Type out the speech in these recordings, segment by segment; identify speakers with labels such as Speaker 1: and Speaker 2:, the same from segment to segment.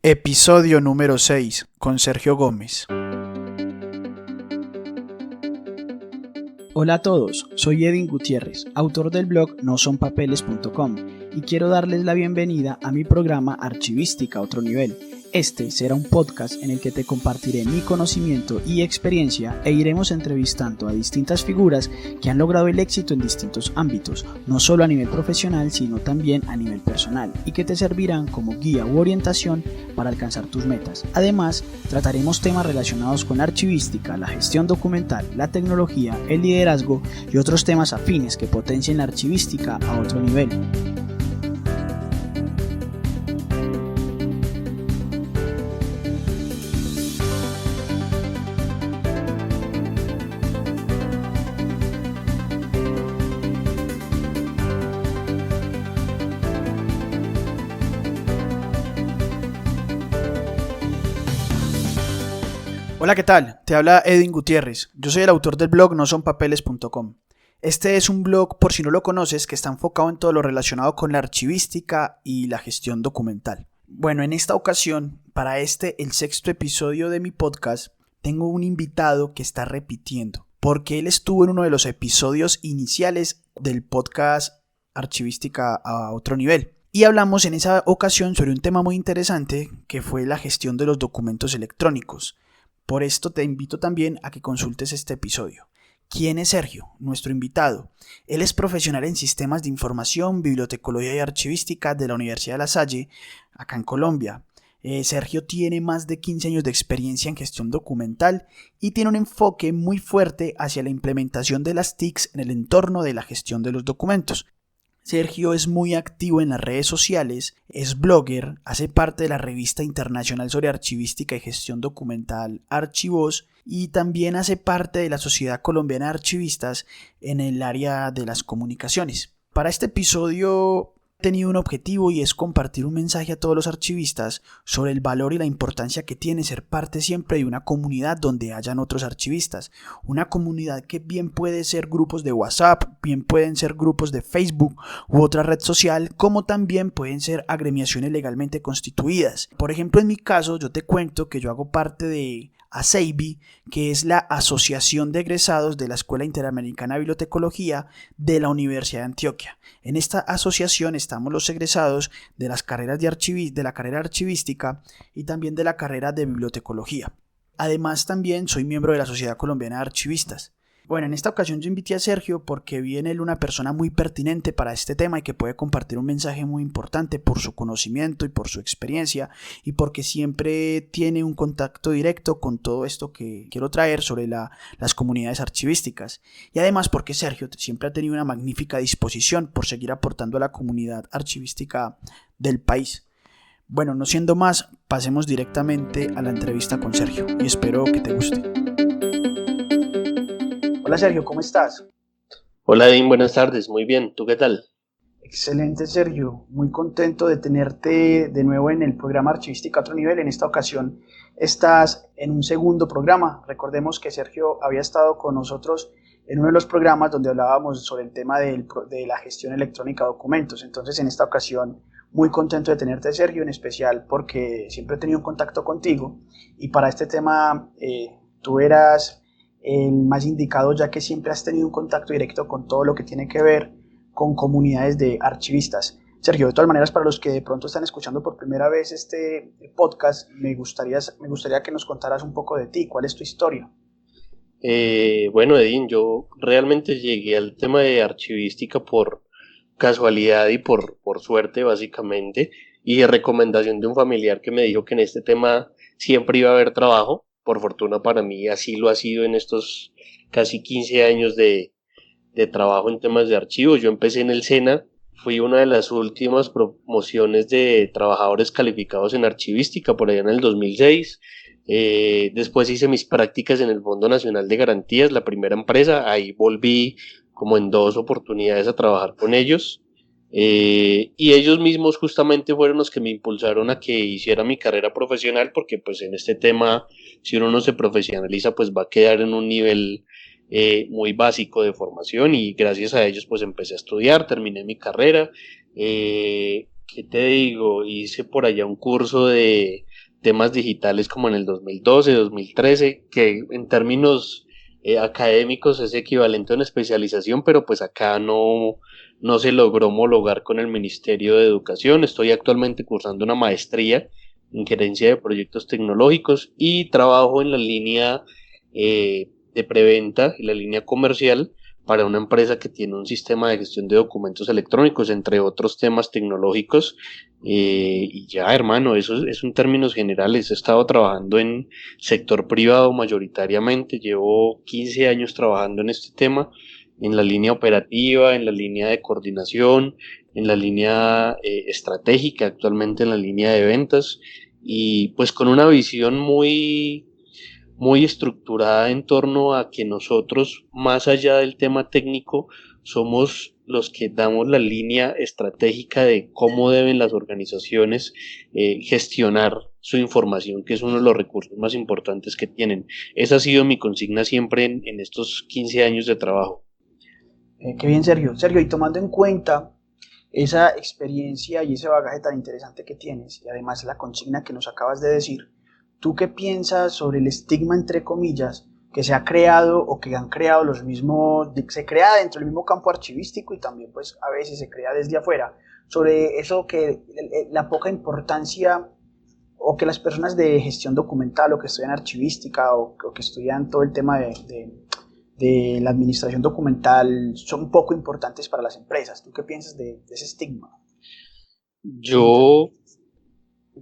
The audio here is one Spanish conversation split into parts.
Speaker 1: Episodio número 6 con Sergio Gómez.
Speaker 2: Hola a todos, soy Edwin Gutiérrez, autor del blog nosonpapeles.com y quiero darles la bienvenida a mi programa Archivística a otro nivel. Este será un podcast en el que te compartiré mi conocimiento y experiencia e iremos entrevistando a distintas figuras que han logrado el éxito en distintos ámbitos, no solo a nivel profesional sino también a nivel personal y que te servirán como guía u orientación para alcanzar tus metas. Además, trataremos temas relacionados con la archivística, la gestión documental, la tecnología, el liderazgo y otros temas afines que potencien la archivística a otro nivel.
Speaker 1: Hola, ¿qué tal? Te habla Edwin Gutiérrez. Yo soy el autor del blog nosonpapeles.com. Este es un blog, por si no lo conoces, que está enfocado en todo lo relacionado con la archivística y la gestión documental. Bueno, en esta ocasión, para el sexto episodio de mi podcast, tengo un invitado que está repitiendo, porque él estuvo en uno de los episodios iniciales del podcast Archivística a otro nivel. Y hablamos en esa ocasión sobre un tema muy interesante, que fue la gestión de los documentos electrónicos. Por esto te invito también a que consultes este episodio. ¿Quién es Sergio, nuestro invitado? Él es profesional en sistemas de información, bibliotecología y archivística de la Universidad de La Salle, acá en Colombia. Sergio tiene más de 15 años de experiencia en gestión documental y tiene un enfoque muy fuerte hacia la implementación de las TICs en el entorno de la gestión de los documentos. Sergio es muy activo en las redes sociales, es blogger, hace parte de la revista internacional sobre archivística y gestión documental Archivos y también hace parte de la Sociedad Colombiana de Archivistas en el área de las comunicaciones. Para este episodio he tenido un objetivo y es compartir un mensaje a todos los archivistas sobre el valor y la importancia que tiene ser parte siempre de una comunidad donde hayan otros archivistas. Una comunidad que bien puede ser grupos de WhatsApp, bien pueden ser grupos de Facebook u otra red social, como también pueden ser agremiaciones legalmente constituidas. Por ejemplo, en mi caso, yo te cuento que yo hago parte de ASEIBI, que es la Asociación de Egresados de la Escuela Interamericana de Bibliotecología de la Universidad de Antioquia. En esta asociación estamos los egresados de las carreras de la carrera archivística y también de la carrera de bibliotecología. Además, también soy miembro de la Sociedad Colombiana de Archivistas. Bueno, en esta ocasión yo invité a Sergio porque vi en él una persona muy pertinente para este tema y que puede compartir un mensaje muy importante por su conocimiento y por su experiencia y porque siempre tiene un contacto directo con todo esto que quiero traer sobre las comunidades archivísticas. Y además porque Sergio siempre ha tenido una magnífica disposición por seguir aportando a la comunidad archivística del país. Bueno, no siendo más, pasemos directamente a la entrevista con Sergio y espero que te guste. Hola Sergio, ¿cómo estás?
Speaker 3: Hola Edwin, buenas tardes, muy bien, ¿tú qué tal?
Speaker 1: Excelente Sergio, muy contento de tenerte de nuevo en el programa Archivística a otro nivel. En esta ocasión estás en un segundo programa. Recordemos que Sergio había estado con nosotros en uno de los programas donde hablábamos sobre el tema de la gestión electrónica de documentos. Entonces en esta ocasión muy contento de tenerte Sergio, en especial porque siempre he tenido un contacto contigo y para este tema tú eras el más indicado ya que siempre has tenido un contacto directo con todo lo que tiene que ver con comunidades de archivistas. Sergio, de todas maneras, para los que de pronto están escuchando por primera vez este podcast, me gustaría que nos contaras un poco de ti, ¿cuál es tu historia?
Speaker 3: Bueno, Edwin, yo realmente llegué al tema de archivística por casualidad y por suerte, básicamente, y de recomendación de un familiar que me dijo que en este tema siempre iba a haber trabajo. Por fortuna para mí así lo ha sido en estos casi 15 años de trabajo en temas de archivos. Yo empecé en el SENA, fui una de las últimas promociones de trabajadores calificados en archivística por allá en el 2006. Después hice mis prácticas en el Fondo Nacional de Garantías, la primera empresa. Ahí volví como en 2 oportunidades a trabajar con ellos. Y ellos mismos justamente fueron los que me impulsaron a que hiciera mi carrera profesional, porque pues en este tema, si uno no se profesionaliza, pues va a quedar en un nivel muy básico de formación, y gracias a ellos pues empecé a estudiar, terminé mi carrera, ¿qué te digo? Hice por allá un curso de temas digitales como en el 2012, 2013, que en términos académicos es equivalente a una especialización, pero pues acá no se logró homologar con el Ministerio de Educación. Estoy actualmente cursando una maestría en gerencia de proyectos tecnológicos y trabajo en la línea de preventa y la línea comercial para una empresa que tiene un sistema de gestión de documentos electrónicos, entre otros temas tecnológicos. Y ya, hermano, eso es en términos generales. He estado trabajando en sector privado mayoritariamente, llevo 15 años trabajando en este tema, en la línea operativa, en la línea de coordinación, en la línea estratégica, actualmente en la línea de ventas, y pues con una visión muy estructurada en torno a que nosotros, más allá del tema técnico, somos los que damos la línea estratégica de cómo deben las organizaciones gestionar su información, que es uno de los recursos más importantes que tienen. Esa ha sido mi consigna siempre en estos 15 años de trabajo.
Speaker 1: Qué bien, Sergio. Sergio, y tomando en cuenta esa experiencia y ese bagaje tan interesante que tienes, y además la consigna que nos acabas de decir, ¿tú qué piensas sobre el estigma, entre comillas, que se ha creado o que han creado los mismos, se crea dentro del mismo campo archivístico y también pues a veces se crea desde afuera, sobre eso que la poca importancia o que las personas de gestión documental o que estudian archivística o que estudian todo el tema de la administración documental son poco importantes para las empresas? ¿Tú qué piensas de ese estigma?
Speaker 3: Yo,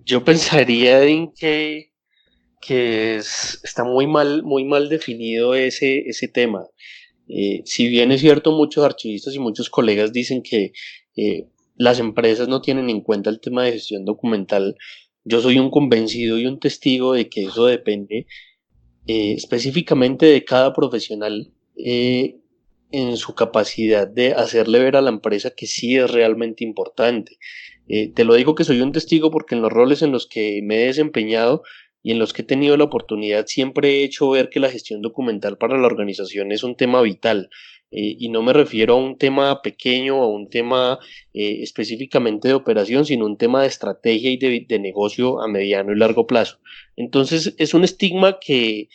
Speaker 3: yo pensaría en que está muy mal definido ese tema. Si bien es cierto, muchos archivistas y muchos colegas dicen que las empresas no tienen en cuenta el tema de gestión documental, yo soy un convencido y un testigo de que eso depende específicamente de cada profesional en su capacidad de hacerle ver a la empresa que sí es realmente importante. Te lo digo que soy un testigo porque en los roles en los que me he desempeñado y en los que he tenido la oportunidad siempre he hecho ver que la gestión documental para la organización es un tema vital. Y no me refiero a un tema pequeño o a un tema específicamente de operación, sino un tema de estrategia y de negocio a mediano y largo plazo. Entonces es un estigma que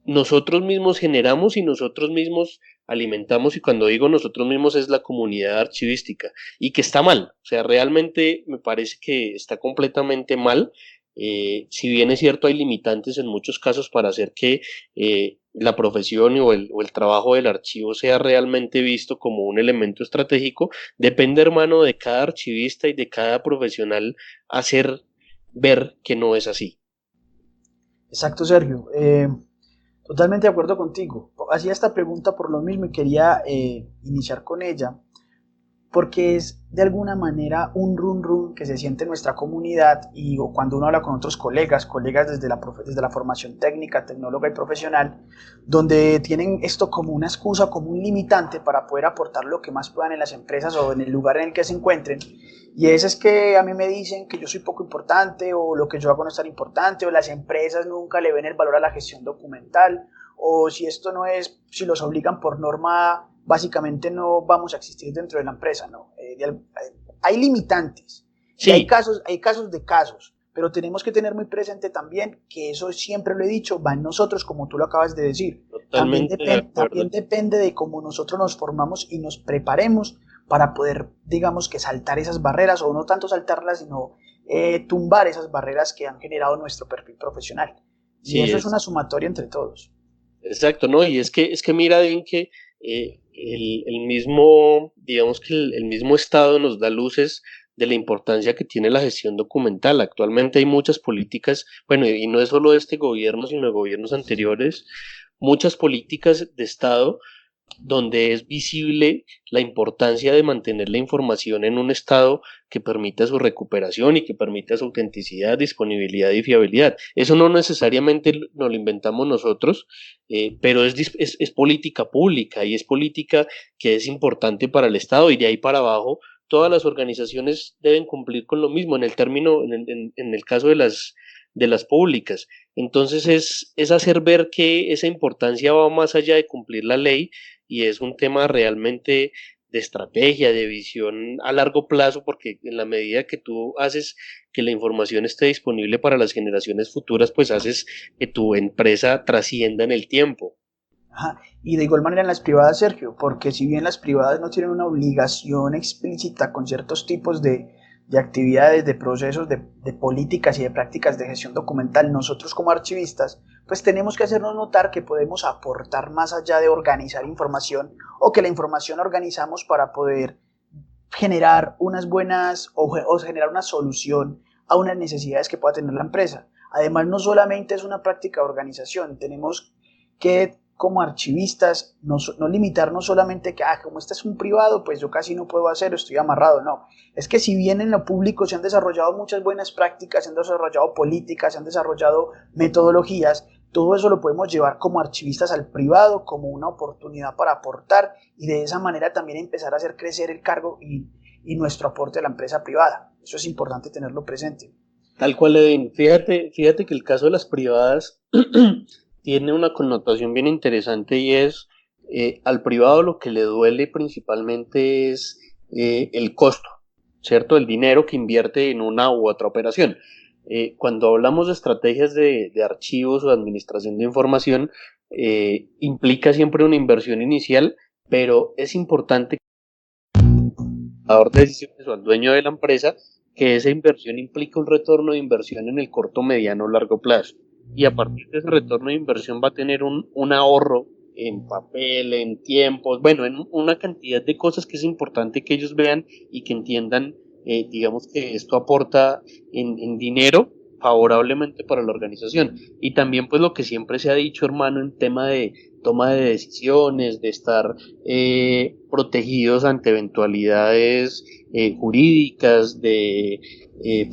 Speaker 3: nosotros mismos generamos y nosotros mismos alimentamos, y cuando digo nosotros mismos es la comunidad archivística, y que está mal, o sea, realmente me parece que está completamente mal. Si bien es cierto, hay limitantes en muchos casos para hacer que la profesión o el trabajo del archivo sea realmente visto como un elemento estratégico, depende, hermano, de cada archivista y de cada profesional hacer ver que no es así.
Speaker 1: Exacto, Sergio. Totalmente de acuerdo contigo. Hacía esta pregunta por lo mismo y quería iniciar con ella, porque es de alguna manera un run run que se siente en nuestra comunidad y o cuando uno habla con otros colegas desde la formación técnica, tecnóloga y profesional, donde tienen esto como una excusa, como un limitante para poder aportar lo que más puedan en las empresas o en el lugar en el que se encuentren. Y ese es que a mí me dicen que yo soy poco importante o lo que yo hago no es tan importante o las empresas nunca le ven el valor a la gestión documental o si esto no es, si los obligan por norma, básicamente no vamos a existir dentro de la empresa, ¿no? Hay limitantes y
Speaker 3: Sí,
Speaker 1: hay casos de casos, pero tenemos que tener muy presente también que eso siempre lo he dicho, va en nosotros, como tú lo acabas de decir.
Speaker 3: totalmente de acuerdo.
Speaker 1: También depende de cómo nosotros nos formamos y nos preparemos para poder, digamos que saltar esas barreras, o no tanto saltarlas, sino tumbar esas barreras que han generado nuestro perfil profesional. Y
Speaker 3: Sí,
Speaker 1: eso es una sumatoria entre todos.
Speaker 3: exacto, ¿no? Y es que mira bien que el mismo, digamos que el mismo Estado nos da luces de la importancia que tiene la gestión documental. Actualmente hay muchas políticas, bueno, y no es solo de este gobierno, sino de gobiernos anteriores, muchas políticas de Estado donde es visible la importancia de mantener la información en un estado que permita su recuperación y que permita su autenticidad, disponibilidad y fiabilidad. Eso no necesariamente nos lo inventamos nosotros, pero es política pública y es política que es importante para el Estado, y de ahí para abajo todas las organizaciones deben cumplir con lo mismo en el término, en el caso de las públicas. Entonces es hacer ver que esa importancia va más allá de cumplir la ley, y es un tema realmente de estrategia, de visión a largo plazo, porque en la medida que tú haces que la información esté disponible para las generaciones futuras, pues haces que tu empresa trascienda en el tiempo.
Speaker 1: Ajá. Y de igual manera en las privadas, Sergio, porque si bien las privadas no tienen una obligación explícita con ciertos tipos de actividades, de procesos, de políticas y de prácticas de gestión documental, nosotros como archivistas, pues tenemos que hacernos notar que podemos aportar más allá de organizar información o que la información organizamos para poder generar unas buenas o generar una solución a unas necesidades que pueda tener la empresa. Además, no solamente es una práctica de organización, tenemos que como archivistas no limitarnos solamente que como este es un privado, pues yo casi no puedo hacer, estoy amarrado, no. Es que si bien en lo público se han desarrollado muchas buenas prácticas, se han desarrollado políticas, se han desarrollado metodologías, todo eso lo podemos llevar como archivistas al privado, como una oportunidad para aportar y de esa manera también empezar a hacer crecer el cargo y nuestro aporte a la empresa privada. Eso es importante tenerlo presente.
Speaker 3: Tal cual, Edwin. Fíjate que el caso de las privadas tiene una connotación bien interesante y es al privado lo que le duele principalmente es el costo, ¿cierto? El dinero que invierte en una u otra operación. Cuando hablamos de estrategias de archivos o de administración de información, implica siempre una inversión inicial, pero es importante que el tomador de decisiones o al dueño de la empresa que esa inversión implica un retorno de inversión en el corto, mediano o largo plazo. Y a partir de ese retorno de inversión va a tener un ahorro en papel, en tiempos, bueno, en una cantidad de cosas que es importante que ellos vean y que entiendan, digamos que esto aporta en dinero favorablemente para la organización. Y también pues lo que siempre se ha dicho, hermano, en tema de toma de decisiones, de estar protegidos ante eventualidades jurídicas, de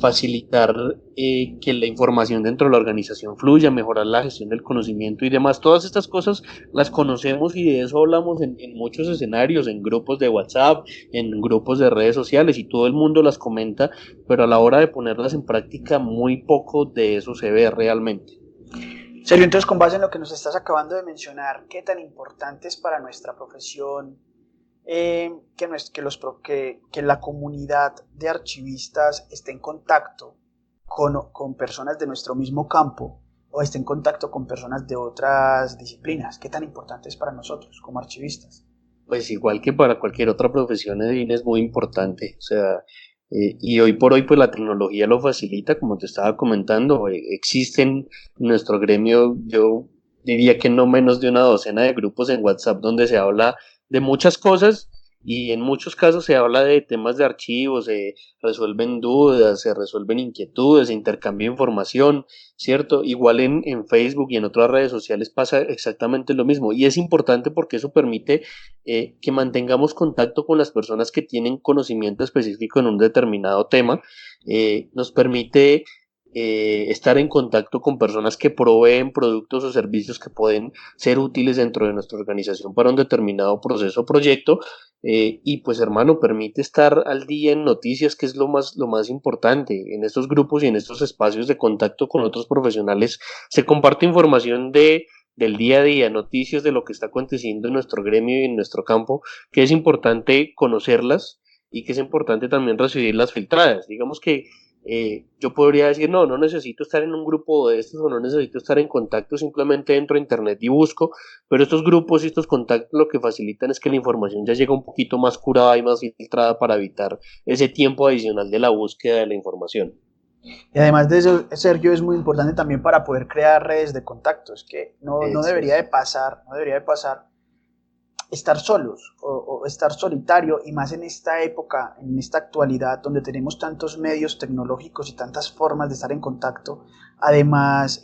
Speaker 3: facilitar que la información dentro de la organización fluya, mejorar la gestión del conocimiento y demás. Todas estas cosas las conocemos y de eso hablamos en muchos escenarios, en grupos de WhatsApp, en grupos de redes sociales y todo el mundo las comenta, pero a la hora de ponerlas en práctica muy poco de eso se ve realmente.
Speaker 1: Sergio, entonces con base en lo que nos estás acabando de mencionar, ¿qué tan importante es para nuestra profesión que la comunidad de archivistas esté en contacto con personas de nuestro mismo campo o esté en contacto con personas de otras disciplinas? ¿Qué tan importante es para nosotros como archivistas?
Speaker 3: Pues igual que para cualquier otra profesión, Edwin, es muy importante. O sea, y hoy por hoy, pues la tecnología lo facilita, como te estaba comentando. Existen en nuestro gremio, yo diría que no menos de una docena de grupos en WhatsApp donde se habla de muchas cosas y en muchos casos se habla de temas de archivos, se resuelven dudas, se resuelven inquietudes, se intercambia información, ¿cierto? Igual en Facebook y en otras redes sociales pasa exactamente lo mismo y es importante porque eso permite que mantengamos contacto con las personas que tienen conocimiento específico en un determinado tema, nos permite estar en contacto con personas que proveen productos o servicios que pueden ser útiles dentro de nuestra organización para un determinado proceso o proyecto, y pues hermano, permite estar al día en noticias, que es lo más importante. En estos grupos y en estos espacios de contacto con otros profesionales se comparte información del día a día, noticias de lo que está aconteciendo en nuestro gremio y en nuestro campo, que es importante conocerlas y que es importante también recibirlas filtradas. Digamos que yo podría decir, no necesito estar en un grupo de estos o no necesito estar en contacto, simplemente entro a internet y busco, pero estos grupos y estos contactos lo que facilitan es que la información ya llega un poquito más curada y más filtrada para evitar ese tiempo adicional de la búsqueda de la información.
Speaker 1: Y además de eso, Sergio, es muy importante también para poder crear redes de contactos, que no debería de pasar, estar solos o estar solitario, y más en esta época, en esta actualidad donde tenemos tantos medios tecnológicos y tantas formas de estar en contacto. Además,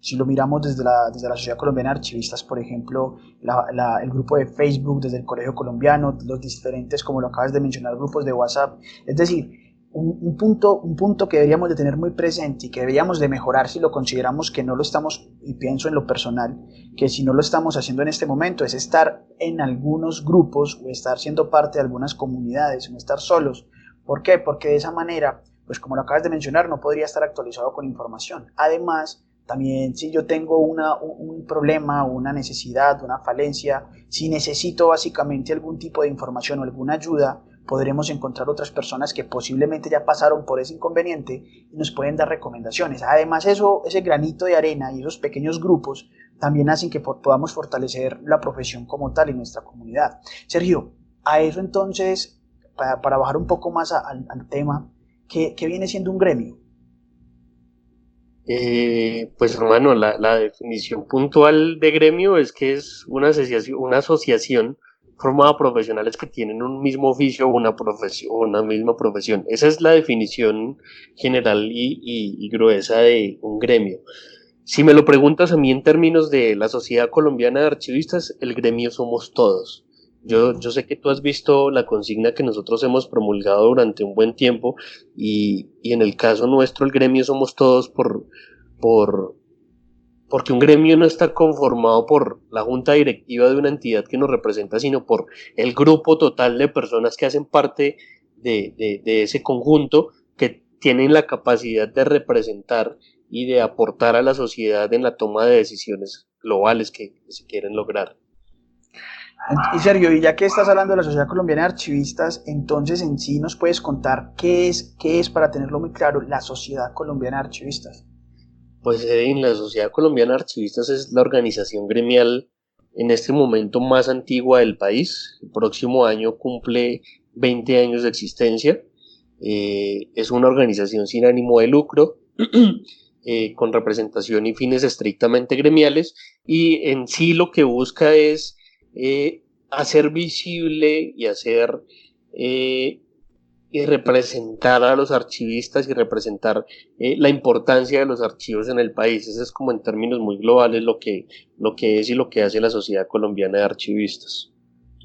Speaker 1: si lo miramos desde la Sociedad Colombiana de Archivistas, por ejemplo, el grupo de Facebook desde el Colegio Colombiano, los diferentes, como lo acabas de mencionar, grupos de WhatsApp, es decir, un punto que deberíamos de tener muy presente y que deberíamos de mejorar si lo consideramos que no lo estamos, y pienso en lo personal, que si no lo estamos haciendo en este momento, es estar en algunos grupos o estar siendo parte de algunas comunidades, no estar solos. ¿Por qué? Porque de esa manera, pues como lo acabas de mencionar, no podría estar actualizado con información. Además, También si yo tengo un problema, una necesidad, una falencia, si necesito básicamente algún tipo de información o alguna ayuda, podremos encontrar otras personas que posiblemente ya pasaron por ese inconveniente y nos pueden dar recomendaciones. Además, ese granito de arena y esos pequeños grupos también hacen que podamos fortalecer la profesión como tal en nuestra comunidad. Sergio, a eso entonces, para bajar un poco más al tema, ¿qué viene siendo un gremio?
Speaker 3: Pues hermano, la definición puntual de gremio es que es una asociación formada por profesionales que tienen un mismo oficio o una profesión, o una misma profesión. Esa es la definición general y gruesa de un gremio. Si me lo preguntas a mí en términos de la Sociedad Colombiana de Archivistas, el gremio somos todos. Yo sé que tú has visto la consigna que nosotros hemos promulgado durante un buen tiempo y en el caso nuestro el gremio somos todos por, porque un gremio no está conformado por la junta directiva de una entidad que nos representa, sino por el grupo total de personas que hacen parte de ese conjunto que tienen la capacidad de representar y de aportar a la sociedad en la toma de decisiones globales que se quieren lograr.
Speaker 1: Y Sergio, y ya que estás hablando de la Sociedad Colombiana de Archivistas, entonces en sí nos puedes contar qué es para tenerlo muy claro la Sociedad Colombiana de Archivistas.
Speaker 3: Pues Edwin, la Sociedad Colombiana de Archivistas es la organización gremial en este momento más antigua del país. El próximo año cumple 20 años de existencia. Es una organización sin ánimo de lucro, con representación y fines estrictamente gremiales, y en sí lo que busca es hacer visible y hacer y representar a los archivistas y representar la importancia de los archivos en el país. Eso es como en términos muy globales lo que es y lo que hace la Sociedad Colombiana de Archivistas.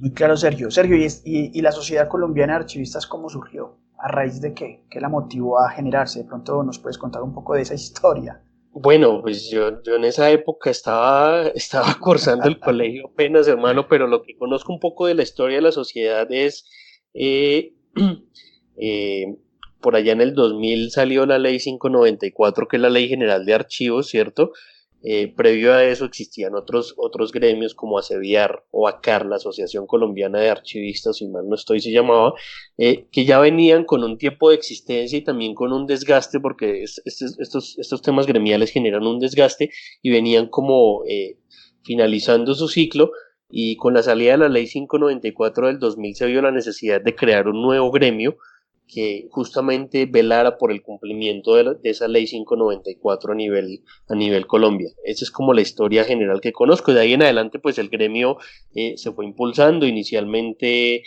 Speaker 1: Muy claro, Sergio. Sergio, ¿y la Sociedad Colombiana de Archivistas cómo surgió? ¿A raíz de qué? ¿Qué la motivó a generarse? De pronto nos puedes contar un poco de esa historia.
Speaker 3: Bueno, pues yo en esa época estaba cursando el colegio apenas, hermano, pero lo que conozco un poco de la historia de la sociedad es, eh, eh, por allá en el 2000 salió la ley 594, que es la Ley General de Archivos, ¿cierto? Previo a eso existían otros gremios como ACEVIAR o ACAR, la Asociación Colombiana de Archivistas, si mal no estoy, se llamaba, que ya venían con un tiempo de existencia y también con un desgaste, porque estos temas gremiales generan un desgaste y venían como finalizando su ciclo. Y con la salida de la ley 594 del 2000 se vio la necesidad de crear un nuevo gremio que justamente velara por el cumplimiento de esa ley 594 a nivel Colombia. Esa es como la historia general que conozco. De ahí en adelante, pues el gremio se fue impulsando inicialmente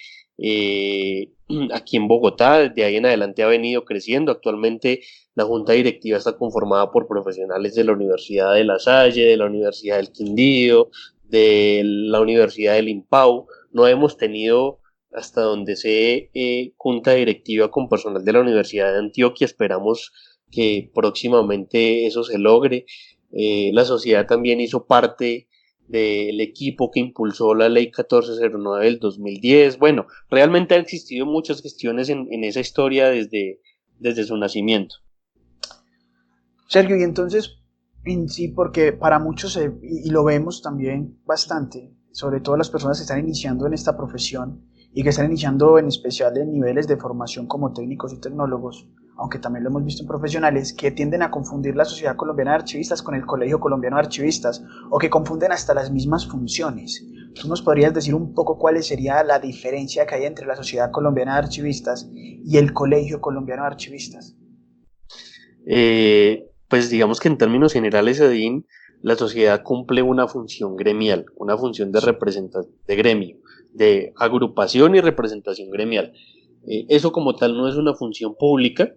Speaker 3: aquí en Bogotá. De ahí en adelante ha venido creciendo. Actualmente la junta directiva está conformada por profesionales de la Universidad de La Salle, de la Universidad del Quindío, de la Universidad del Impau. No hemos tenido hasta donde sé junta directiva con personal de la Universidad de Antioquia. Esperamos que próximamente eso se logre. La sociedad también hizo parte del equipo que impulsó la ley 1409 del 2010. Bueno, realmente han existido muchas gestiones en esa historia desde su nacimiento.
Speaker 1: Sergio, y entonces, en sí, porque para muchos, y lo vemos también bastante, sobre todo las personas que están iniciando en esta profesión y que están iniciando en especial en niveles de formación como técnicos y tecnólogos, aunque también lo hemos visto en profesionales, que tienden a confundir la Sociedad Colombiana de Archivistas con el Colegio Colombiano de Archivistas, o que confunden hasta las mismas funciones. ¿Tú nos podrías decir un poco cuál sería la diferencia que hay entre la Sociedad Colombiana de Archivistas y el Colegio Colombiano de Archivistas?
Speaker 3: Pues digamos que en términos generales, Edín, la sociedad cumple una función gremial, una función de representación de gremio, de agrupación y representación gremial. Eso como tal no es una función pública,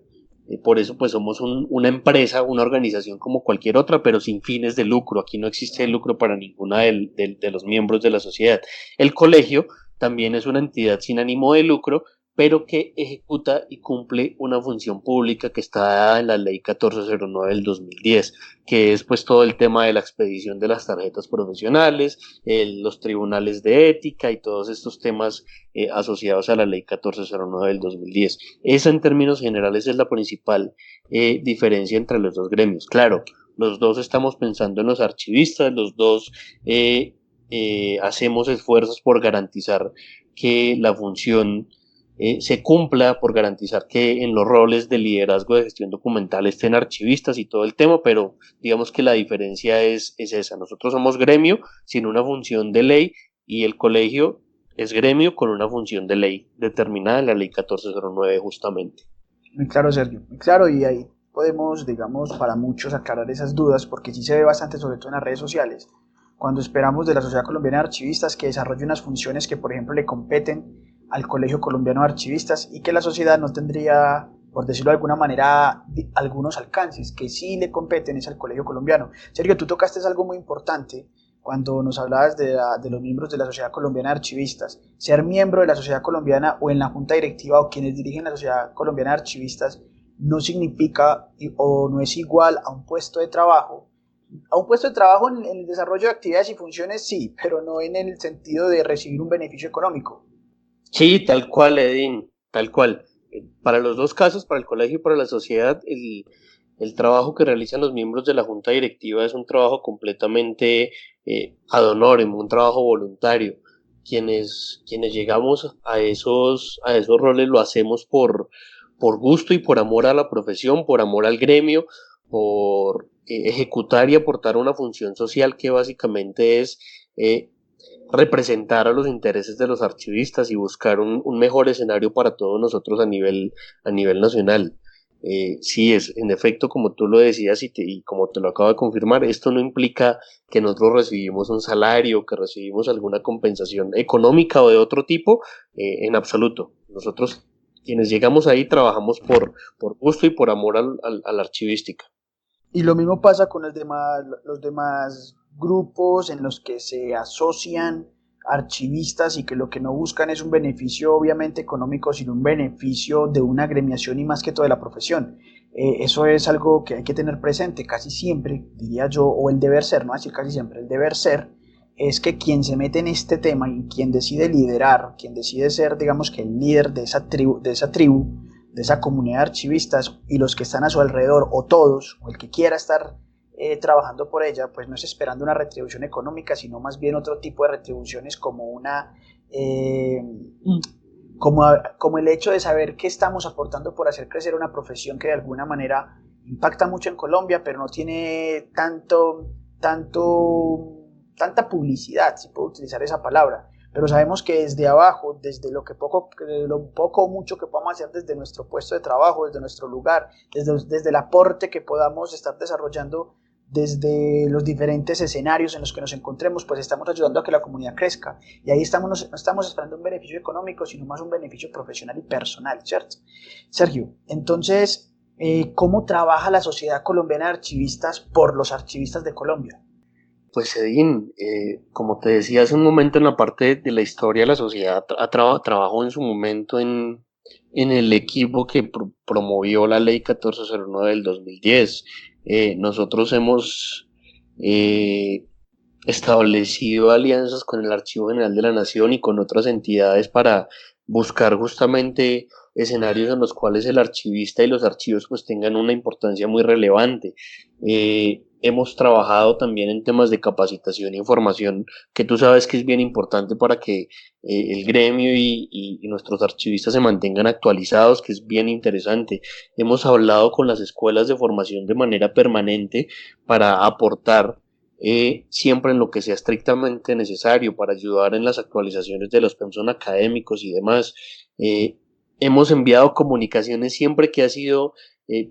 Speaker 3: por eso pues somos una empresa, una organización como cualquier otra, pero sin fines de lucro. Aquí no existe lucro para ninguna de los miembros de la sociedad. El colegio también es una entidad sin ánimo de lucro, pero que ejecuta y cumple una función pública que está dada en la Ley 1409 del 2010, que es pues todo el tema de la expedición de las tarjetas profesionales, los tribunales de ética y todos estos temas asociados a la Ley 1409 del 2010. Esa en términos generales es la principal diferencia entre los dos gremios. Claro, los dos estamos pensando en los archivistas, los dos hacemos esfuerzos por garantizar que la función se cumpla, por garantizar que en los roles de liderazgo de gestión documental estén archivistas y todo el tema, pero digamos que la diferencia es esa. Nosotros somos gremio sin una función de ley y el colegio es gremio con una función de ley determinada en la ley 1409 justamente.
Speaker 1: Muy claro, Sergio, muy claro, y ahí podemos, digamos, para muchos aclarar esas dudas, porque sí se ve bastante, sobre todo en las redes sociales, cuando esperamos de la Sociedad Colombiana de Archivistas que desarrolle unas funciones que, por ejemplo, le competen al Colegio Colombiano de Archivistas y que la sociedad no tendría, por decirlo de alguna manera, algunos alcances que sí le competen es al Colegio Colombiano. Sergio, tú tocaste algo muy importante cuando nos hablabas de los miembros de la Sociedad Colombiana de Archivistas. Ser miembro de la Sociedad Colombiana o en la Junta Directiva o quienes dirigen la Sociedad Colombiana de Archivistas no significa o no es igual a un puesto de trabajo. A un puesto de trabajo en el desarrollo de actividades y funciones sí, pero no en el sentido de recibir un beneficio económico.
Speaker 3: Sí, tal cual, Edín, tal cual. Para los dos casos, para el colegio y para la sociedad, el trabajo que realizan los miembros de la junta directiva es un trabajo completamente ad honorem, un trabajo voluntario. Quienes llegamos a esos roles lo hacemos por gusto y por amor a la profesión, por amor al gremio, por ejecutar y aportar una función social que básicamente es representar a los intereses de los archivistas y buscar un mejor escenario para todos nosotros a nivel nacional. Sí, es en efecto, como tú lo decías y como te lo acabo de confirmar, esto no implica que nosotros recibimos un salario, que recibimos alguna compensación económica o de otro tipo, en absoluto. Nosotros, quienes llegamos ahí, trabajamos por gusto y por amor a la archivística.
Speaker 1: Y lo mismo pasa con los demás grupos en los que se asocian archivistas y que lo que no buscan es un beneficio obviamente económico, sino un beneficio de una agremiación y más que todo de la profesión. Eso es algo que hay que tener presente casi siempre, diría yo, o el deber ser, no así casi siempre, el deber ser es que quien se mete en este tema y quien decide liderar, quien decide ser, digamos que el líder de esa tribu, de esa comunidad de archivistas y los que están a su alrededor, o todos, o el que quiera estar trabajando por ella, pues no es esperando una retribución económica, sino más bien otro tipo de retribuciones como como el hecho de saber que estamos aportando por hacer crecer una profesión que de alguna manera impacta mucho en Colombia, pero no tiene tanta publicidad, si puedo utilizar esa palabra. Pero sabemos que desde abajo, desde lo poco o mucho que podamos hacer desde nuestro puesto de trabajo, desde nuestro lugar, desde el aporte que podamos estar desarrollando desde los diferentes escenarios en los que nos encontremos, pues estamos ayudando a que la comunidad crezca. Y ahí no estamos esperando un beneficio económico, sino más un beneficio profesional y personal, ¿cierto? Sergio, entonces, ¿cómo trabaja la Sociedad Colombiana de Archivistas por los archivistas de Colombia?
Speaker 3: Pues Edín, como te decía hace un momento en la parte de la historia, la sociedad trabajó en su momento en el equipo que promovió la ley 1409 del 2010. Nosotros hemos establecido alianzas con el Archivo General de la Nación y con otras entidades para buscar justamente escenarios en los cuales el archivista y los archivos pues tengan una importancia muy relevante. Hemos trabajado también en temas de capacitación e información, que tú sabes que es bien importante para que el gremio y nuestros archivistas se mantengan actualizados, que es bien interesante. Hemos hablado con las escuelas de formación de manera permanente para aportar siempre en lo que sea estrictamente necesario para ayudar en las actualizaciones de los pensum académicos y demás. Hemos enviado comunicaciones siempre que ha sido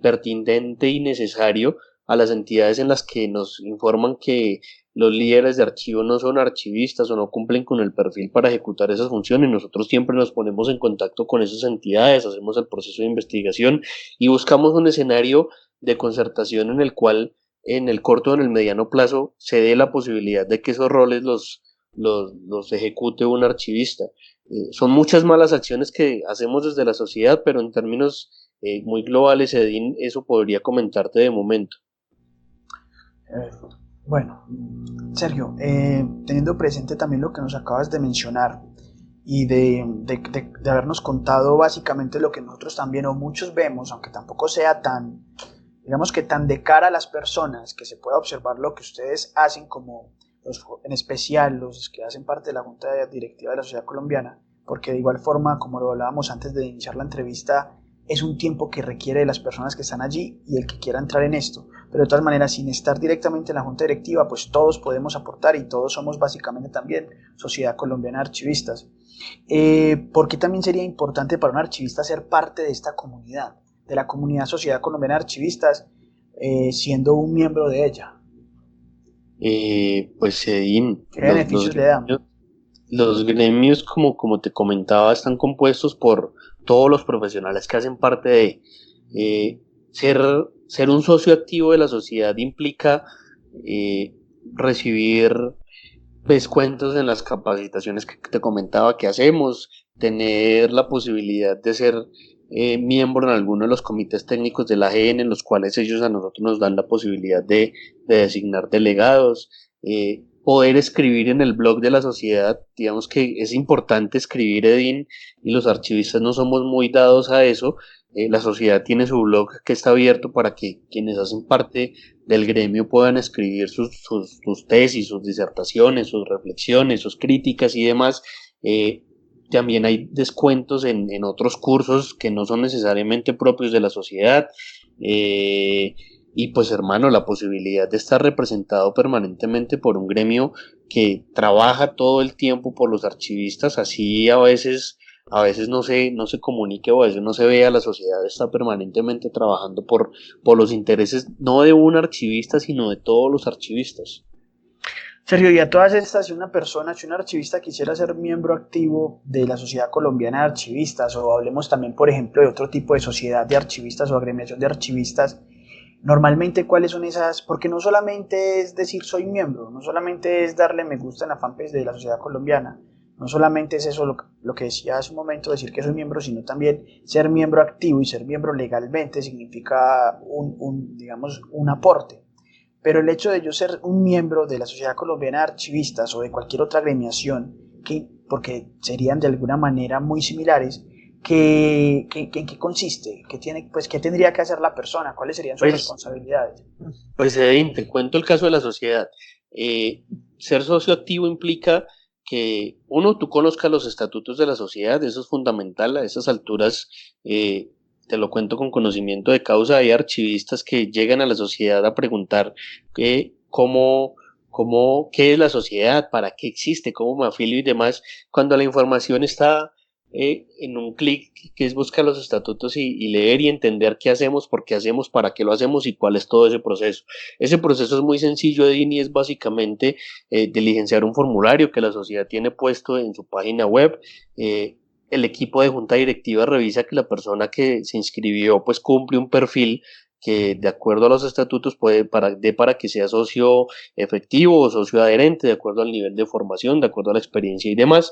Speaker 3: pertinente y necesario a las entidades en las que nos informan que los líderes de archivo no son archivistas o no cumplen con el perfil para ejecutar esas funciones. Nosotros siempre nos ponemos en contacto con esas entidades, hacemos el proceso de investigación y buscamos un escenario de concertación en el cual en el corto o en el mediano plazo se dé la posibilidad de que esos roles los ejecute un archivista. Son muchas malas acciones que hacemos desde la sociedad, pero en términos muy globales, Edín, eso podría comentarte de momento.
Speaker 1: Bueno, Sergio, teniendo presente también lo que nos acabas de mencionar y de habernos contado básicamente lo que nosotros también o muchos vemos, aunque tampoco sea tan, digamos que tan de cara a las personas, que se pueda observar lo que ustedes hacen como en especial los que hacen parte de la Junta Directiva de la Sociedad Colombiana, porque de igual forma, como lo hablábamos antes de iniciar la entrevista, es un tiempo que requiere de las personas que están allí y el que quiera entrar en esto, pero de todas maneras, sin estar directamente en la Junta Directiva, pues todos podemos aportar y todos somos básicamente también Sociedad Colombiana de Archivistas. ¿Por qué también sería importante para un archivista ser parte de esta comunidad, de la comunidad Sociedad Colombiana de Archivistas, siendo un miembro de ella?
Speaker 3: Pues Edín,
Speaker 1: ¿Qué beneficios le dan?
Speaker 3: Los gremios, como te comentaba, están compuestos por todos los profesionales que hacen parte de ser un socio activo de la sociedad implica recibir descuentos en las capacitaciones que te comentaba que hacemos, tener la posibilidad de ser miembro en alguno de los comités técnicos de la AGN, en los cuales ellos a nosotros nos dan la posibilidad de designar delegados, poder escribir en el blog de la sociedad. Digamos que es importante escribir, Edín, y los archivistas no somos muy dados a eso. La sociedad tiene su blog que está abierto para que quienes hacen parte del gremio puedan escribir sus tesis, sus disertaciones, sus reflexiones, sus críticas y demás. También hay descuentos en otros cursos que no son necesariamente propios de la sociedad. Y pues hermano, la posibilidad de estar representado permanentemente por un gremio que trabaja todo el tiempo por los archivistas, así a veces no se comunique o a veces no se ve, a la sociedad está permanentemente trabajando por los intereses no de un archivista, sino de todos los archivistas.
Speaker 1: Sergio, y a todas estas, si una persona, si un archivista quisiera ser miembro activo de la Sociedad Colombiana de Archivistas, o hablemos también, por ejemplo, de otro tipo de sociedad de archivistas o agremiación de archivistas, normalmente, ¿cuáles son esas? Porque no solamente es decir soy miembro, no solamente es darle me gusta en la fanpage de la Sociedad Colombiana, no solamente es eso lo que decía hace un momento, decir que soy miembro, sino también ser miembro activo, y ser miembro legalmente significa digamos, un aporte. Pero el hecho de yo ser un miembro de la Sociedad Colombiana de Archivistas o de cualquier otra agremiación, porque serían de alguna manera muy similares, ¿en qué consiste? ¿Qué tendría que hacer la persona? ¿Cuáles serían sus responsabilidades?
Speaker 3: Pues Edín, te cuento el caso de la sociedad. Ser socio activo implica que uno, tú conozcas los estatutos de la sociedad, eso es fundamental. A esas alturas, te lo cuento con conocimiento de causa, hay archivistas que llegan a la sociedad a preguntar qué es la sociedad, para qué existe, cómo me afilio y demás, cuando la información está en un clic, que es buscar los estatutos y leer y entender qué hacemos, por qué hacemos, para qué lo hacemos y cuál es todo ese proceso. Ese proceso es muy sencillo, Edín, y es básicamente diligenciar un formulario que la sociedad tiene puesto en su página web. El equipo de junta directiva revisa que la persona que se inscribió pues cumple un perfil que de acuerdo a los estatutos para que sea socio efectivo o socio adherente, de acuerdo al nivel de formación, de acuerdo a la experiencia y demás.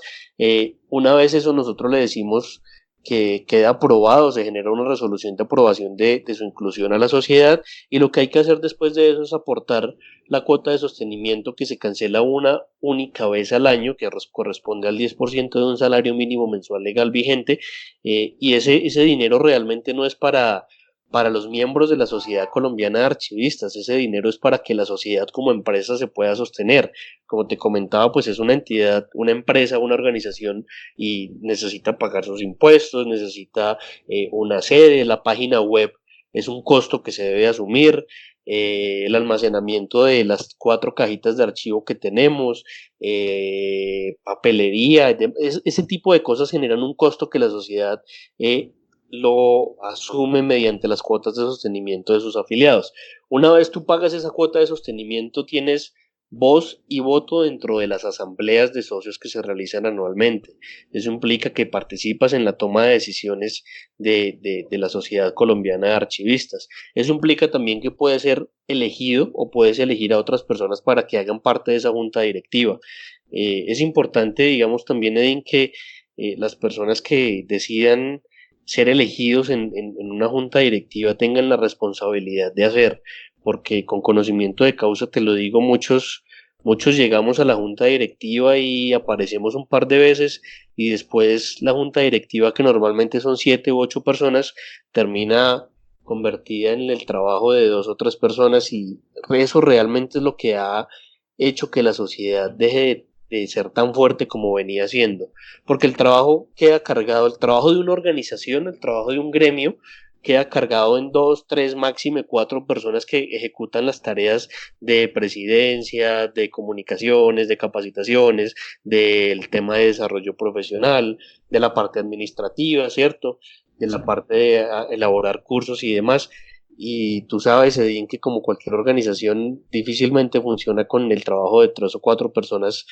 Speaker 3: Una vez eso, nosotros le decimos que queda aprobado, se genera una resolución de aprobación de su inclusión a la sociedad, y lo que hay que hacer después de eso es aportar la cuota de sostenimiento, que se cancela una única vez al año, que corresponde al 10% de un salario mínimo mensual legal vigente, y ese dinero realmente no es para los miembros de la Sociedad Colombiana de Archivistas. Ese dinero es para que la sociedad como empresa se pueda sostener. Como te comentaba, pues es una entidad, una empresa, una organización, y necesita pagar sus impuestos, necesita una sede, la página web es un costo que se debe asumir, el almacenamiento de las 4 cajitas de archivo que tenemos, papelería, ese tipo de cosas generan un costo que la sociedad lo asume mediante las cuotas de sostenimiento de sus afiliados. Una vez tú pagas esa cuota de sostenimiento, tienes voz y voto dentro de las asambleas de socios que se realizan anualmente. Eso implica que participas en la toma de decisiones de la Sociedad Colombiana de Archivistas. Eso implica también que puedes ser elegido o puedes elegir a otras personas para que hagan parte de esa junta directiva. Es importante, digamos, también, Edin, que las personas que decidan ser elegidos en una junta directiva tengan la responsabilidad de hacer, porque con conocimiento de causa, te lo digo, muchos llegamos a la junta directiva y aparecemos un par de veces y después la junta directiva, que normalmente son 7 u 8 personas, termina convertida en el trabajo de 2 o 3 personas, y eso realmente es lo que ha hecho que la sociedad deje de ser tan fuerte como venía siendo, porque el trabajo queda cargado, el trabajo de una organización, el trabajo de un gremio, queda cargado en 2, 3, máxime 4 personas que ejecutan las tareas de presidencia, de comunicaciones, de capacitaciones, del tema de desarrollo profesional, de la parte administrativa, ¿cierto? De la parte de elaborar cursos y demás. Y tú sabes, Edín, que como cualquier organización difícilmente funciona con el trabajo de 3 o 4 personas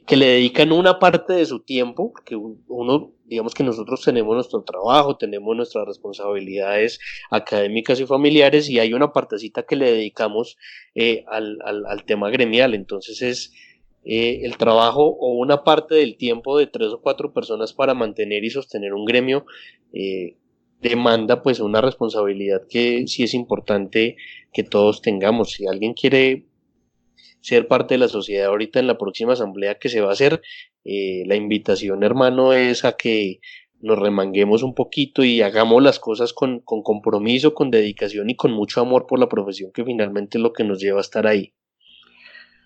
Speaker 3: que le dedican una parte de su tiempo, porque uno, digamos que nosotros tenemos nuestro trabajo, tenemos nuestras responsabilidades académicas y familiares, y hay una partecita que le dedicamos al tema gremial. Entonces es el trabajo o una parte del tiempo de 3 o 4 personas para mantener y sostener un gremio. Demanda pues una responsabilidad que sí es importante que todos tengamos. Si alguien quiere ser parte de la sociedad ahorita en la próxima asamblea que se va a hacer, la invitación, hermano, es a que nos remanguemos un poquito y hagamos las cosas con compromiso, con dedicación y con mucho amor por la profesión, que finalmente es lo que nos lleva a estar ahí.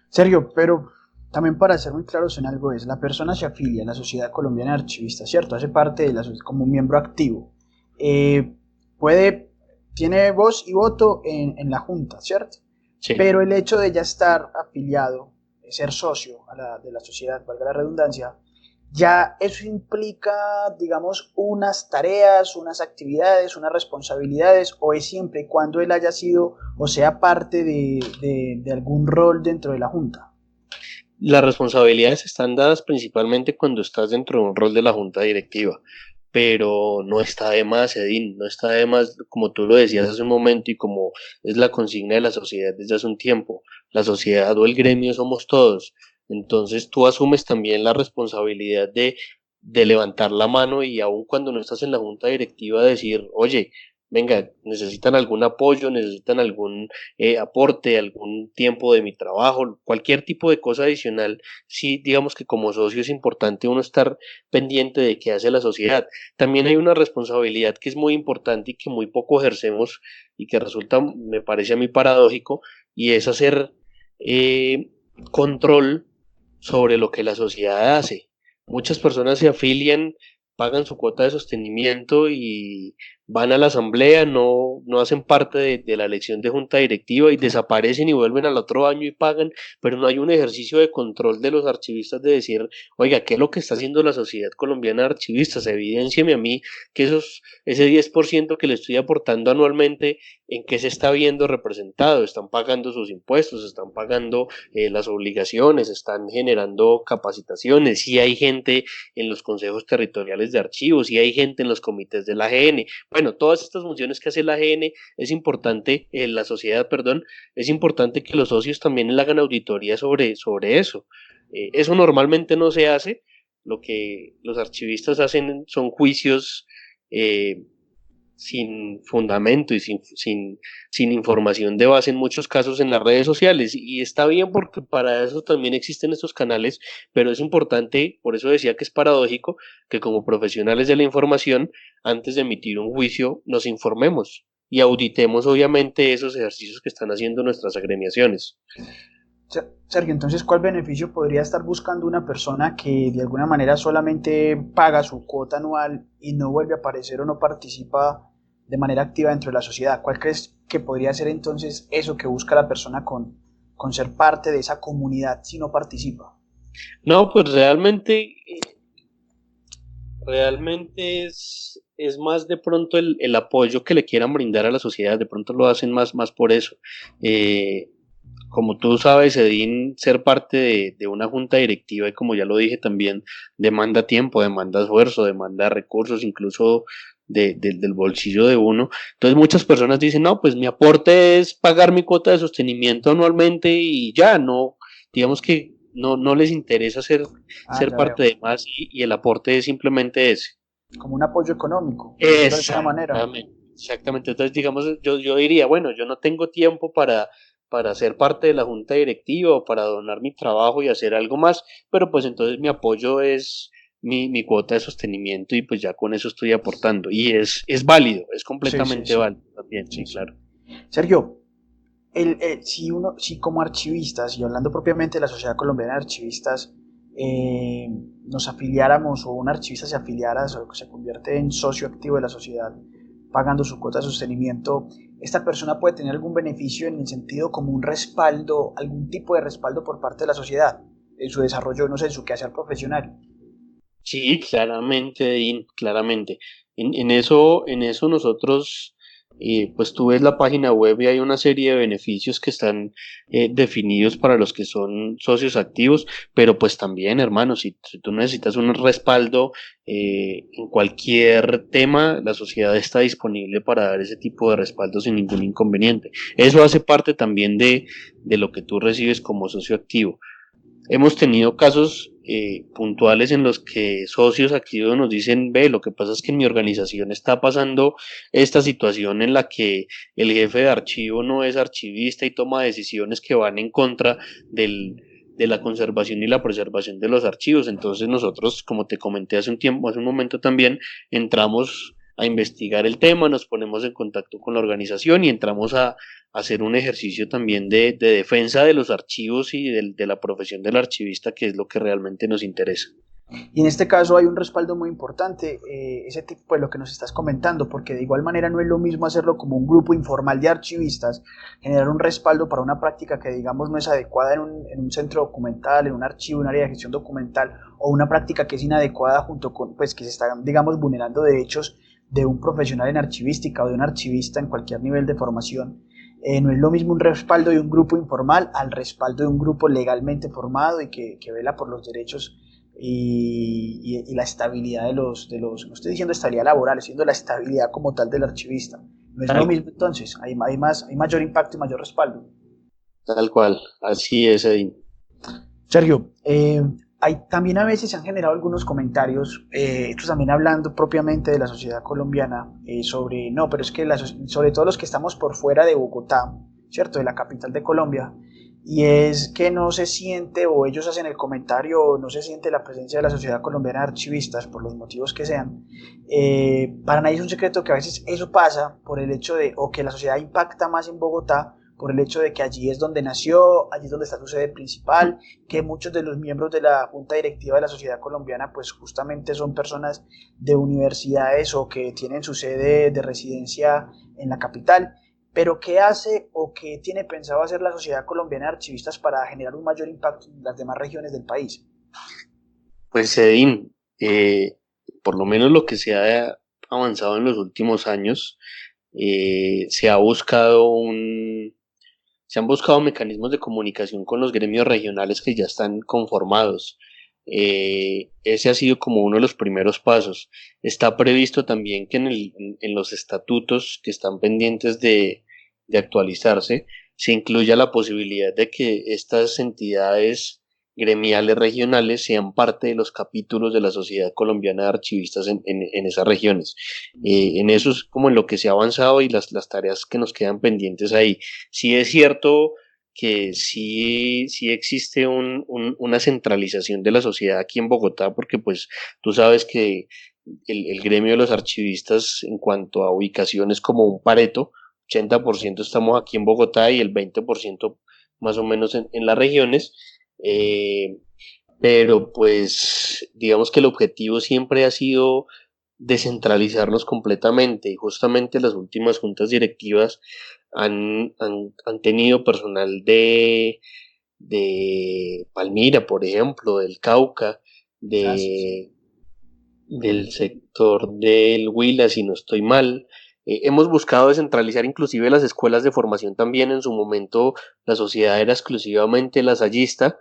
Speaker 1: Sergio, pero también para ser muy claros en algo es, la persona se afilia a la Sociedad Colombiana de Archivistas, ¿cierto? Hace parte de la como un miembro activo. Eh, puede, tiene voz y voto en la Junta, ¿cierto?
Speaker 3: Sí.
Speaker 1: Pero el hecho de ya estar afiliado, de ser socio de la sociedad, valga la redundancia, ya eso implica, digamos, unas tareas, unas actividades, unas responsabilidades, o es siempre y cuando él haya sido o sea parte de algún rol dentro de la Junta.
Speaker 3: Las responsabilidades están dadas principalmente cuando estás dentro de un rol de la junta directiva, pero no está de más, Edín, no está de más, como tú lo decías hace un momento y como es la consigna de la sociedad desde hace un tiempo: la sociedad o el gremio somos todos. Entonces tú asumes también la responsabilidad de levantar la mano, y aun cuando no estás en la junta directiva, decir, oye, venga, necesitan algún apoyo, necesitan algún aporte, algún tiempo de mi trabajo, cualquier tipo de cosa adicional. Sí, digamos que como socio es importante uno estar pendiente de qué hace la sociedad. También hay una responsabilidad que es muy importante y que muy poco ejercemos, y que resulta, me parece a mí, paradójico, y es hacer control sobre lo que la sociedad hace. Muchas personas se afilian, pagan su cuota de sostenimiento y van a la asamblea, no hacen parte de la elección de junta directiva, y desaparecen y vuelven al otro año y pagan, pero no hay un ejercicio de control de los archivistas de decir, oiga, ¿qué es lo que está haciendo la Sociedad Colombiana de Archivistas? Evidéncieme a mí que ese 10% que le estoy aportando anualmente, ¿en qué se está viendo representado? ¿Están pagando sus impuestos? ¿Están pagando las obligaciones? ¿Están generando capacitaciones? ¿Si hay gente en los consejos territoriales de archivos? ¿Si hay gente en los comités de la AGN? Bueno, todas estas funciones que hace la AGN, es importante, la sociedad, perdón, es importante que los socios también le hagan auditoría sobre eso. Eso normalmente no se hace. Lo que los archivistas hacen son juicios sin fundamento y sin información de base, en muchos casos, en las redes sociales, y está bien porque para eso también existen estos canales, pero es importante, por eso decía que es paradójico, que como profesionales de la información, antes de emitir un juicio, nos informemos y auditemos obviamente esos ejercicios que están haciendo nuestras agremiaciones.
Speaker 1: Sergio, entonces, ¿cuál beneficio podría estar buscando una persona que de alguna manera solamente paga su cuota anual y no vuelve a aparecer o no participa de manera activa dentro de la sociedad? ¿Cuál crees que podría ser entonces eso que busca la persona con ser parte de esa comunidad si no participa?
Speaker 3: No, pues realmente es más de pronto el apoyo que le quieran brindar a la sociedad. De pronto lo hacen más por eso. Como tú sabes, Edín, ser parte de una junta directiva, y como ya lo dije también, demanda tiempo, demanda esfuerzo, demanda recursos, incluso del bolsillo de uno. Entonces muchas personas dicen, no, pues mi aporte es pagar mi cuota de sostenimiento anualmente y ya, no, digamos que no les interesa ser
Speaker 1: Ya
Speaker 3: parte
Speaker 1: veo.
Speaker 3: de más y el aporte es simplemente ese.
Speaker 1: Como un apoyo económico, por decirlo de alguna manera.
Speaker 3: Exactamente. Entonces, digamos, yo diría, bueno, yo no tengo tiempo para ser parte de la junta directiva o para donar mi trabajo y hacer algo más, pero pues entonces mi apoyo es mi cuota de sostenimiento y pues ya con eso estoy aportando. Y es válido, es
Speaker 1: Sí, sí,
Speaker 3: completamente
Speaker 1: sí.
Speaker 3: válido también,
Speaker 1: Sí,
Speaker 3: sí,
Speaker 1: sí.
Speaker 3: claro.
Speaker 1: Sergio, si como archivistas, y hablando propiamente de la Sociedad Colombiana de Archivistas, eh, nos afiliáramos o un archivista se afiliara o se convierte en socio activo de la sociedad, pagando su cuota de sostenimiento, esta persona puede tener algún beneficio en el sentido como un respaldo, algún tipo de respaldo por parte de la sociedad en su desarrollo, no sé, en su quehacer profesional.
Speaker 3: Sí, claramente, Dean, claramente. En eso nosotros, pues tú ves la página web y hay una serie de beneficios que están definidos para los que son socios activos, pero pues también, hermano, si tú necesitas un respaldo en cualquier tema, la sociedad está disponible para dar ese tipo de respaldo sin ningún inconveniente. Eso hace parte también de lo que tú recibes como socio activo. Hemos tenido casos puntuales en los que socios activos nos dicen, ve, lo que pasa es que en mi organización está pasando esta situación en la que el jefe de archivo no es archivista y toma decisiones que van en contra de la conservación y la preservación de los archivos. Entonces nosotros, como te comenté hace un tiempo, hace un momento también, entramos a investigar el tema, nos ponemos en contacto con la organización y entramos a hacer un ejercicio también de defensa de los archivos y de la profesión del archivista, que es lo que realmente nos interesa.
Speaker 1: Y en este caso hay un respaldo muy importante, ese tipo de pues, lo que nos estás comentando, porque de igual manera no es lo mismo hacerlo como un grupo informal de archivistas, generar un respaldo para una práctica que digamos no es adecuada en un centro documental, en un archivo, un área de gestión documental, o una práctica que es inadecuada junto con, pues que se están, digamos, vulnerando derechos de un profesional en archivística o de un archivista en cualquier nivel de formación. No es lo mismo un respaldo de un grupo informal al respaldo de un grupo legalmente formado y que vela por los derechos y la estabilidad no estoy diciendo estabilidad laboral, estoy diciendo la estabilidad como tal del archivista. No es lo
Speaker 3: Tal,
Speaker 1: mismo entonces, hay mayor impacto y mayor respaldo.
Speaker 3: tal cual, así es, Edín.
Speaker 1: Sergio, también a veces se han generado algunos comentarios, estos también hablando propiamente de la sociedad colombiana, sobre, no, pero es que sobre todo los que estamos por fuera de Bogotá, ¿cierto? De la capital de Colombia, y es que no se siente, o ellos hacen el comentario, no se siente la presencia de la sociedad colombiana de archivistas, por los motivos que sean. Para nadie es un secreto que a veces eso pasa por el hecho de, o que la sociedad impacta más en Bogotá, por el hecho de que allí es donde nació, allí es donde está su sede principal, que muchos de los miembros de la junta directiva de la sociedad colombiana pues justamente son personas de universidades o que tienen su sede de residencia en la capital. Pero ¿qué hace o qué tiene pensado hacer la sociedad colombiana de archivistas para generar un mayor impacto en las demás regiones del país?
Speaker 3: Pues, Edín, por lo menos lo que se ha avanzado en los últimos años, se ha buscado se han buscado mecanismos de comunicación con los gremios regionales que ya están conformados. Ese ha sido como uno de los primeros pasos. Está previsto también que en los estatutos que están pendientes de actualizarse se incluya la posibilidad de que estas entidades gremiales regionales sean parte de los capítulos de la Sociedad Colombiana de Archivistas en esas regiones. En eso es como en lo que se ha avanzado y las tareas que nos quedan pendientes ahí. Sí es cierto que sí existe una centralización de la sociedad aquí en Bogotá, porque pues tú sabes que el gremio de los archivistas en cuanto a ubicación es como un Pareto, 80% estamos aquí en Bogotá y el 20% más o menos en las regiones, eh, pero pues digamos que el objetivo siempre ha sido descentralizarnos completamente y justamente las últimas juntas directivas han tenido personal de Palmira, por ejemplo, del Cauca,
Speaker 1: Ah, sí, sí.
Speaker 3: de, del sector del Huila, si no estoy mal. Hemos buscado descentralizar inclusive las escuelas de formación también. En su momento la sociedad era exclusivamente lasallista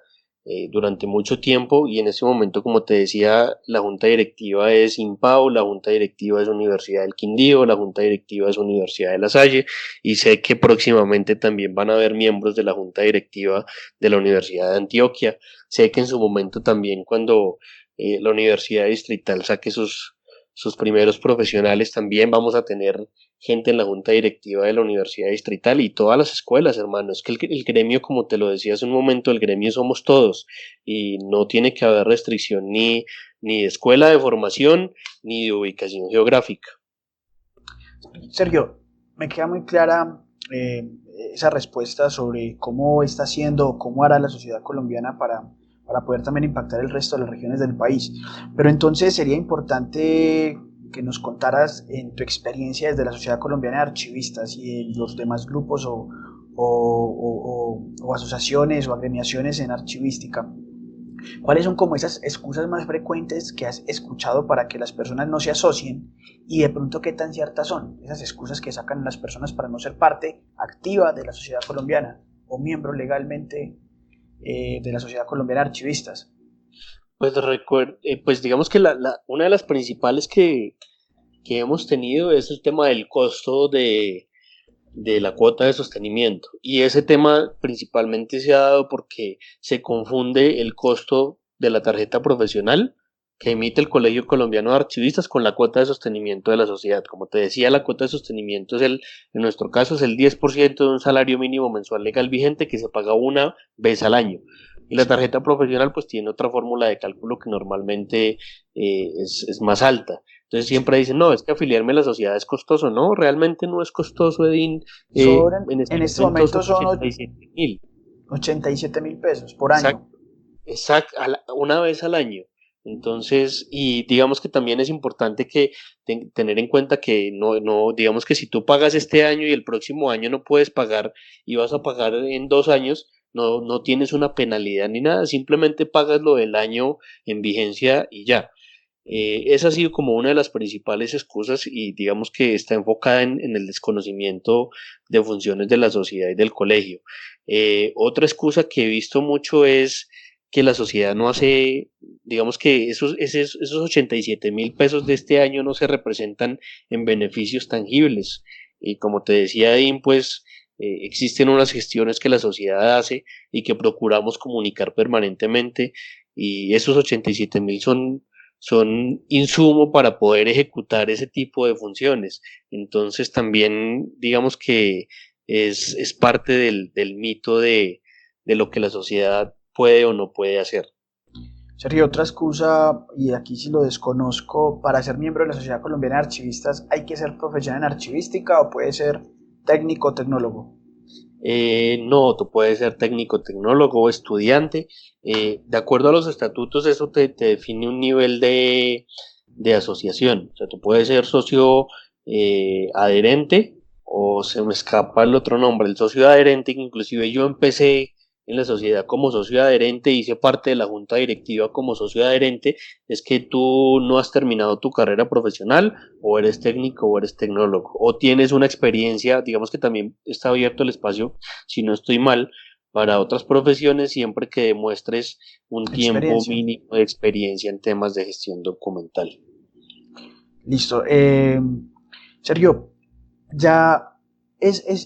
Speaker 3: durante mucho tiempo, y en este momento, como te decía, la junta directiva es IMPAU, la junta directiva es Universidad del Quindío, la junta directiva es Universidad de La Salle, y sé que próximamente también van a haber miembros de la junta directiva de la Universidad de Antioquia. Sé que en su momento también, cuando la Universidad Distrital saque sus primeros profesionales, también vamos a tener gente en la junta directiva de la Universidad Distrital, y todas las escuelas, hermano. Es que el gremio, como te lo decía hace un momento, el gremio somos todos, y no tiene que haber restricción ni de escuela de formación ni de ubicación geográfica.
Speaker 1: Sergio, me queda muy clara esa respuesta sobre cómo está haciendo, cómo hará la sociedad colombiana para poder también impactar el resto de las regiones del país. Pero entonces sería importante que nos contaras en tu experiencia desde la Sociedad Colombiana de Archivistas y en los demás grupos o asociaciones o agremiaciones en archivística. ¿Cuáles son como esas excusas más frecuentes que has escuchado para que las personas no se asocien y de pronto qué tan ciertas son esas excusas que sacan las personas para no ser parte activa de la sociedad colombiana o miembro legalmente de la Sociedad Colombiana de Archivistas?
Speaker 3: Pues digamos que una de las principales que hemos tenido es el tema del costo de la cuota de sostenimiento. Y ese tema principalmente se ha dado porque se confunde el costo de la tarjeta profesional que emite el Colegio Colombiano de Archivistas con la cuota de sostenimiento de la sociedad. Como te decía, la cuota de sostenimiento en nuestro caso es el 10% de un salario mínimo mensual legal vigente que se paga una vez al año. Y la tarjeta profesional pues tiene otra fórmula de cálculo que normalmente es más alta. Entonces siempre dicen, no, es que afiliarme a la sociedad es costoso. No, realmente no es costoso, Edín.
Speaker 1: En este momento son
Speaker 3: 87.000.
Speaker 1: 87.000 pesos por año.
Speaker 3: Exacto, una vez al año. Entonces, y digamos que también es importante que tener en cuenta que digamos que si tú pagas este año y el próximo año no puedes pagar y vas a pagar en 2 años, no tienes una penalidad ni nada, simplemente pagas lo del año en vigencia y ya. Esa ha sido como una de las principales excusas, y digamos que está enfocada en el desconocimiento de funciones de la sociedad y del colegio. Otra excusa que he visto mucho es que la sociedad no hace, digamos que esos 87.000 pesos de este año no se representan en beneficios tangibles. Y como te decía, Dean, pues existen unas gestiones que la sociedad hace y que procuramos comunicar permanentemente, y esos 87.000 son insumo para poder ejecutar ese tipo de funciones. Entonces también digamos que es parte del mito de lo que la sociedad puede o no puede hacer.
Speaker 1: Sergio, otra excusa, y aquí sí lo desconozco, para ser miembro de la Sociedad Colombiana de Archivistas, ¿hay que ser profesional en archivística o puede ser técnico o tecnólogo?
Speaker 3: No, tú puedes ser técnico, tecnólogo o estudiante. De acuerdo a los estatutos, eso te define un nivel de asociación. O sea, tú puedes ser socio adherente, o se me escapa el otro nombre, el socio adherente, que inclusive yo empecé en la sociedad como socio adherente, hice parte de la junta directiva como socio adherente. Es que tú no has terminado tu carrera profesional, o eres técnico o eres tecnólogo, o tienes una experiencia. Digamos que también está abierto el espacio, si no estoy mal, para otras profesiones, siempre que demuestres un tiempo mínimo de experiencia en temas de gestión documental.
Speaker 1: Listo. Sergio, ya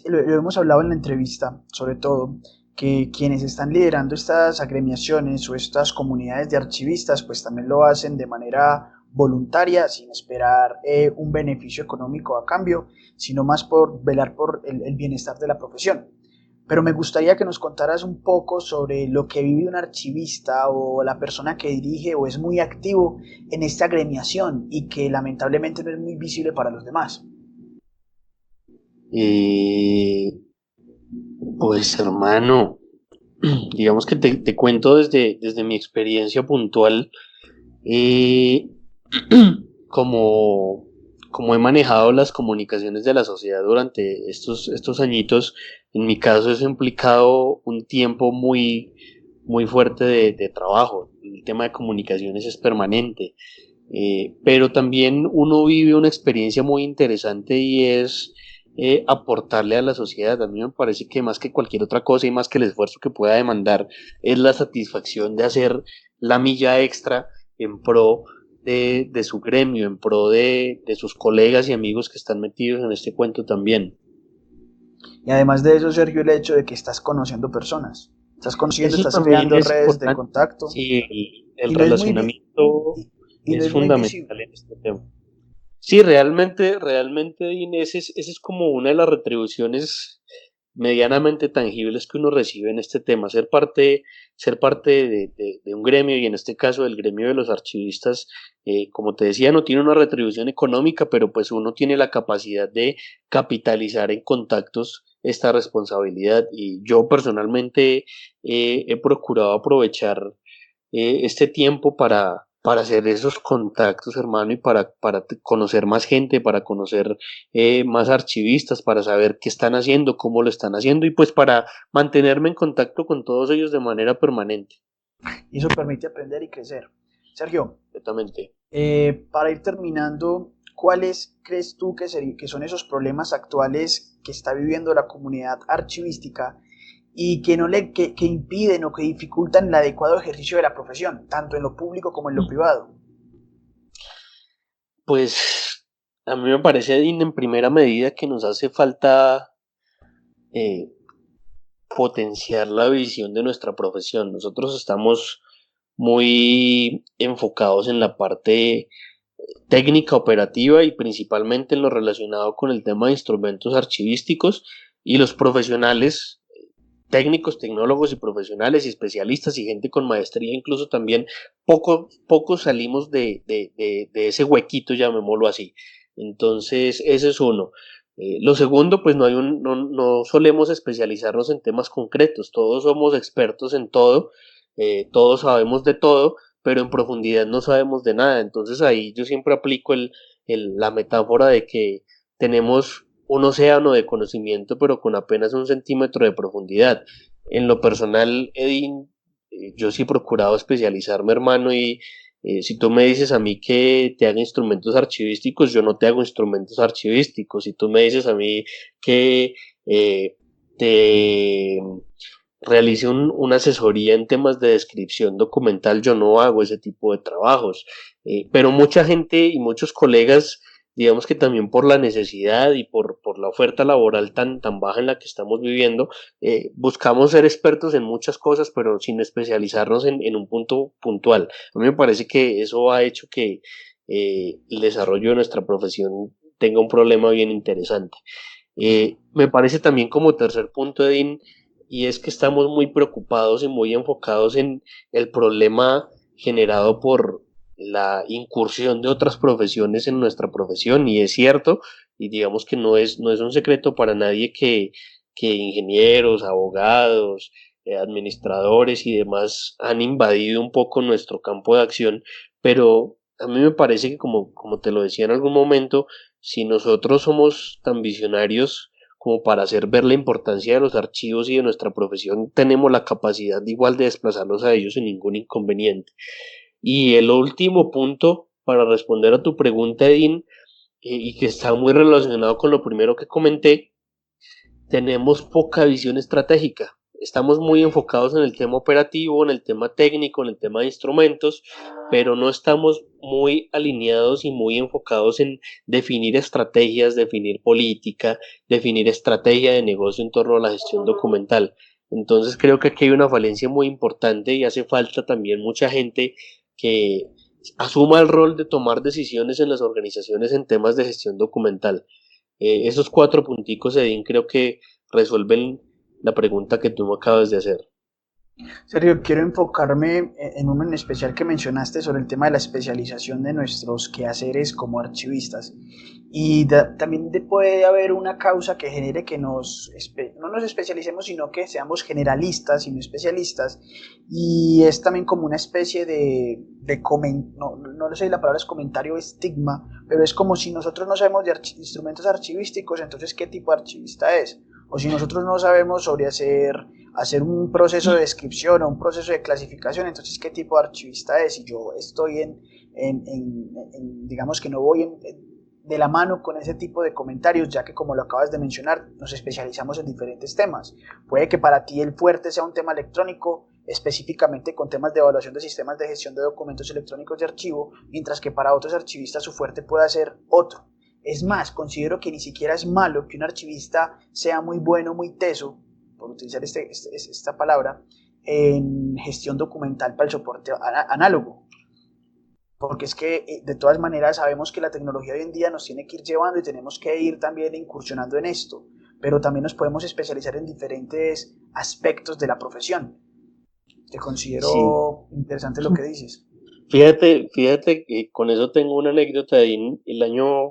Speaker 1: lo hemos hablado en la entrevista, sobre todo, que quienes están liderando estas agremiaciones o estas comunidades de archivistas, pues también lo hacen de manera voluntaria, sin esperar un beneficio económico a cambio, sino más por velar por el bienestar de la profesión. Pero me gustaría que nos contaras un poco sobre lo que vive un archivista o la persona que dirige o es muy activo en esta agremiación y que lamentablemente no es muy visible para los demás.
Speaker 3: Pues hermano, digamos que te cuento desde mi experiencia puntual, eh, como, como he manejado las comunicaciones de la sociedad durante estos añitos. En mi caso eso ha implicado un tiempo muy fuerte de trabajo. El tema de comunicaciones es permanente, pero también uno vive una experiencia muy interesante, y es aportarle a la sociedad. A mí me parece que más que cualquier otra cosa y más que el esfuerzo que pueda demandar es la satisfacción de hacer la milla extra en pro de su gremio, en pro de sus colegas y amigos que están metidos en este cuento también.
Speaker 1: Y además de eso, Sergio, el hecho de que estás conociendo personas. Estás conociendo,
Speaker 3: Eso
Speaker 1: estás
Speaker 3: también
Speaker 1: creando
Speaker 3: es
Speaker 1: redes de
Speaker 3: importante.
Speaker 1: contacto
Speaker 3: Sí, el
Speaker 1: y no es muy,
Speaker 3: relacionamiento
Speaker 1: y no
Speaker 3: es
Speaker 1: es muy visible.
Speaker 3: fundamental en este tema. Sí, realmente, Dean, ese es como una de las retribuciones medianamente tangibles que uno recibe en este tema, ser parte de un gremio, y en este caso del gremio de los archivistas, como te decía, no tiene una retribución económica, pero pues uno tiene la capacidad de capitalizar en contactos esta responsabilidad, y yo personalmente he procurado aprovechar este tiempo para hacer esos contactos, hermano, y para conocer más gente, para conocer más archivistas, para saber qué están haciendo, cómo lo están haciendo, y pues para mantenerme en contacto con todos ellos de manera permanente.
Speaker 1: Y eso permite aprender y crecer. Sergio,
Speaker 3: Completamente.
Speaker 1: para ir terminando, ¿cuáles crees tú que son esos problemas actuales que está viviendo la comunidad archivística y que, no le, que impiden o que dificultan el adecuado ejercicio de la profesión, tanto en lo público como en lo privado?
Speaker 3: Pues a mí me parece en primera medida que nos hace falta eh, potenciar la visión de nuestra profesión. Nosotros estamos muy enfocados en la parte técnica operativa y principalmente en lo relacionado con el tema de instrumentos archivísticos, y los profesionales, técnicos, tecnólogos y profesionales y especialistas y gente con maestría incluso también, poco salimos de ese huequito, llamémoslo así. Entonces, ese es uno. Lo segundo, pues no solemos especializarnos en temas concretos, todos somos expertos en todo, todos sabemos de todo, pero en profundidad no sabemos de nada. Entonces ahí yo siempre aplico la metáfora de que tenemos un océano de conocimiento, pero con apenas 1 centímetro de profundidad. En lo personal, Edin, yo sí he procurado especializarme, hermano, y si tú me dices a mí que te haga instrumentos archivísticos, yo no te hago instrumentos archivísticos. Si tú me dices a mí que te realice una asesoría en temas de descripción documental, yo no hago ese tipo de trabajos. Pero mucha gente y muchos colegas, digamos que también por la necesidad y por la oferta laboral tan baja en la que estamos viviendo, buscamos ser expertos en muchas cosas, pero sin especializarnos en un punto puntual. A mí me parece que eso ha hecho que el desarrollo de nuestra profesión tenga un problema bien interesante. Me parece también como tercer punto, Edin, y es que estamos muy preocupados y muy enfocados en el problema generado por la incursión de otras profesiones en nuestra profesión, y es cierto, y digamos que no es un secreto para nadie que ingenieros, abogados, administradores y demás han invadido un poco nuestro campo de acción, pero a mí me parece que como te lo decía en algún momento, si nosotros somos tan visionarios como para hacer ver la importancia de los archivos y de nuestra profesión, tenemos la capacidad igual de desplazarlos a ellos sin ningún inconveniente. Y el último punto, para responder a tu pregunta, Edin, y que está muy relacionado con lo primero que comenté, tenemos poca visión estratégica. Estamos muy enfocados en el tema operativo, en el tema técnico, en el tema de instrumentos, pero no estamos muy alineados y muy enfocados en definir estrategias, definir política, definir estrategia de negocio en torno a la gestión documental. Entonces creo que aquí hay una falencia muy importante y hace falta también mucha gente que asuma el rol de tomar decisiones en las organizaciones en temas de gestión documental. Esos 4 punticos, Edín, creo que resuelven la pregunta que tú me acabas de hacer.
Speaker 1: Sergio, quiero enfocarme en uno en especial que mencionaste sobre el tema de la especialización de nuestros quehaceres como archivistas. Y también puede haber una causa que genere que no nos especialicemos, sino que seamos generalistas y no especialistas. Y es también como una especie no sé si la palabra es comentario o estigma, pero es como si nosotros no sabemos de instrumentos archivísticos, entonces ¿qué tipo de archivista es? O si nosotros no sabemos sobre hacer un proceso de descripción o un proceso de clasificación, entonces qué tipo de archivista es. Si yo estoy digamos que no voy de la mano con ese tipo de comentarios, ya que como lo acabas de mencionar, nos especializamos en diferentes temas. Puede que para ti el fuerte sea un tema electrónico, específicamente con temas de evaluación de sistemas de gestión de documentos electrónicos de archivo, mientras que para otros archivistas su fuerte pueda ser otro. Es más, considero que ni siquiera es malo que un archivista sea muy bueno, muy teso, por utilizar esta palabra, en gestión documental para el soporte análogo. Porque es que de todas maneras sabemos que la tecnología hoy en día nos tiene que ir llevando y tenemos que ir también incursionando en esto, pero también nos podemos especializar en diferentes aspectos de la profesión. Te considero interesante lo que dices.
Speaker 3: Fíjate que con eso tengo una anécdota. El año,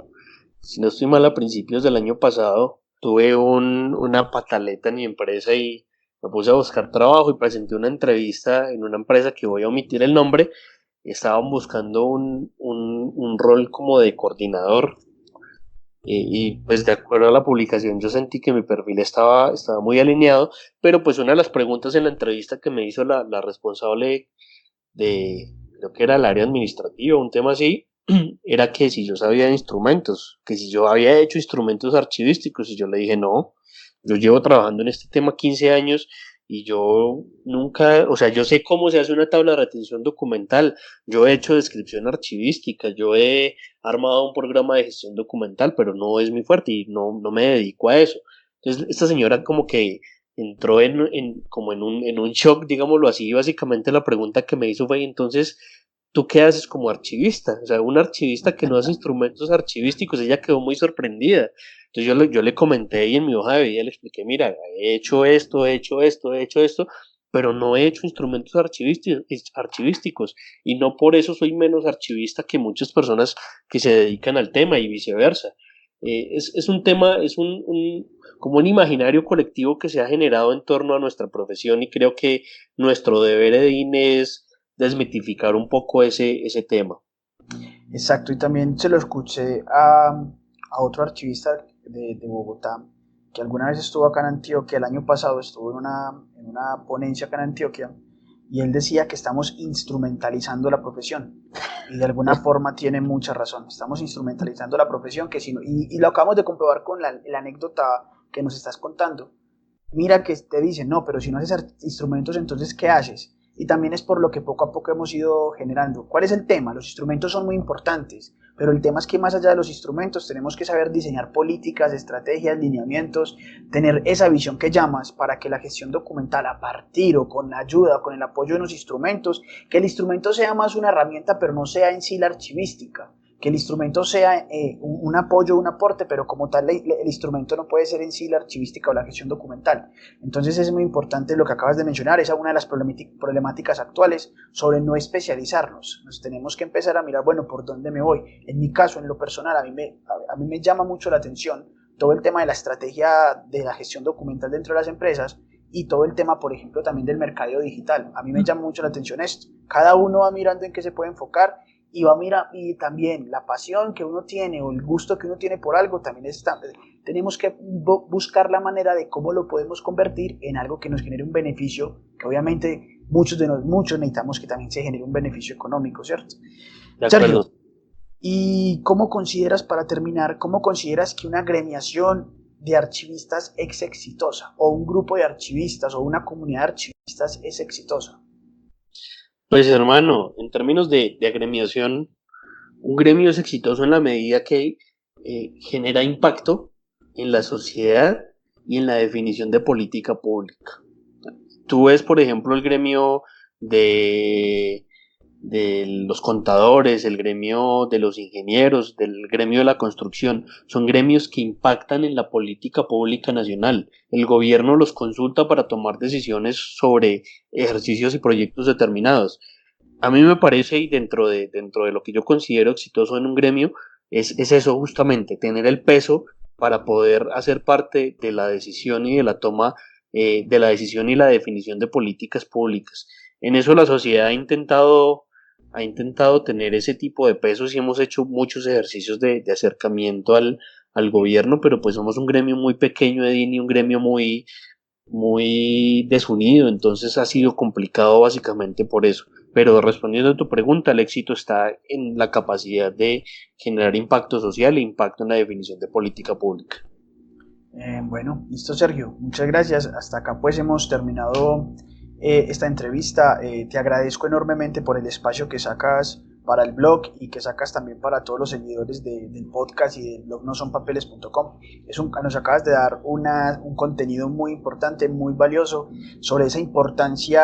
Speaker 3: si no estoy mal, a principios del año pasado, tuve una pataleta en mi empresa y me puse a buscar trabajo y presenté una entrevista en una empresa que voy a omitir el nombre. Estaban buscando un rol como de coordinador y pues de acuerdo a la publicación yo sentí que mi perfil estaba muy alineado, pero pues una de las preguntas en la entrevista que me hizo la responsable creo que era el área administrativa, un tema así, era que si yo sabía de instrumentos, que si yo había hecho instrumentos archivísticos, y yo le dije no, yo llevo trabajando en este tema 15 años y yo nunca, o sea, yo sé cómo se hace una tabla de retención documental, yo he hecho descripción archivística, yo he armado un programa de gestión documental, pero no es mi fuerte y no me dedico a eso. Entonces, esta señora como que entró como en un shock, digámoslo así, y básicamente la pregunta que me hizo fue, entonces, ¿tú qué haces como archivista? O sea, un archivista que no hace instrumentos archivísticos, ella quedó muy sorprendida. Entonces yo le comenté y en mi hoja de vida le expliqué, mira, he hecho esto, he hecho esto, he hecho esto, pero no he hecho instrumentos archivísticos y no por eso soy menos archivista que muchas personas que se dedican al tema y viceversa. Es un tema, como un imaginario colectivo que se ha generado en torno a nuestra profesión y creo que nuestro deber, Edín, es desmitificar un poco ese tema.
Speaker 1: Exacto, y también se lo escuché a otro archivista de Bogotá, que alguna vez estuvo acá en Antioquia, el año pasado estuvo en una ponencia acá en Antioquia, y él decía que estamos instrumentalizando la profesión, y de alguna forma tiene mucha razón, estamos instrumentalizando la profesión, que si no, y lo acabamos de comprobar con la anécdota que nos estás contando. Mira que te dicen, no, pero si no haces instrumentos, entonces, ¿qué haces? Y también es por lo que poco a poco hemos ido generando. ¿Cuál es el tema? Los instrumentos son muy importantes, pero el tema es que más allá de los instrumentos tenemos que saber diseñar políticas, estrategias, lineamientos, tener esa visión que llamas para que la gestión documental a partir o con la ayuda o con el apoyo de los instrumentos, que el instrumento sea más una herramienta pero no sea en sí la archivística, que el instrumento sea un apoyo, un aporte, pero como tal el instrumento no puede ser en sí la archivística o la gestión documental. Entonces es muy importante lo que acabas de mencionar, esa es una de las problemáticas actuales sobre no especializarnos. Nos tenemos que empezar a mirar, bueno, ¿por dónde me voy? En mi caso, en lo personal, a mí me llama mucho la atención todo el tema de la estrategia de la gestión documental dentro de las empresas y todo el tema, por ejemplo, también del mercadeo digital. A mí me llama mucho la atención esto. Cada uno va mirando en qué se puede enfocar y va a mirar, y también la pasión que uno tiene o el gusto que uno tiene por algo, también tenemos que buscar la manera de cómo lo podemos convertir en algo que nos genere un beneficio, que obviamente muchos necesitamos que también se genere un beneficio económico, ¿cierto?
Speaker 3: De acuerdo.
Speaker 1: Sergio, ¿y cómo consideras, para terminar, cómo consideras que una agremiación de archivistas es exitosa, o un grupo de archivistas o una comunidad de archivistas es exitosa?
Speaker 3: Pues hermano, en términos de agremiación, un gremio es exitoso en la medida que genera impacto en la sociedad y en la definición de política pública. Tú ves, por ejemplo, el gremio de, de los contadores, el gremio de los ingenieros, del gremio de la construcción, son gremios que impactan en la política pública nacional. El gobierno los consulta para tomar decisiones sobre ejercicios y proyectos determinados. A mí me parece, y dentro de lo que yo considero exitoso en un gremio, es eso justamente, tener el peso para poder hacer parte de la decisión y de la toma de la decisión y la definición de políticas públicas. En eso la sociedad ha intentado tener ese tipo de pesos y hemos hecho muchos ejercicios de acercamiento al gobierno, pero pues somos un gremio muy pequeño, Edín, y un gremio muy desunido, entonces ha sido complicado básicamente por eso. Pero respondiendo a tu pregunta, el éxito está en la capacidad de generar impacto social e impacto en la definición de política pública.
Speaker 1: Bueno, listo Sergio, muchas gracias. Hasta acá pues hemos terminado esta entrevista. Te agradezco enormemente por el espacio que sacas para el blog y que sacas también para todos los seguidores del podcast y del blog nosonpapeles.com. Nos acabas de dar un contenido muy importante, muy valioso sobre esa importancia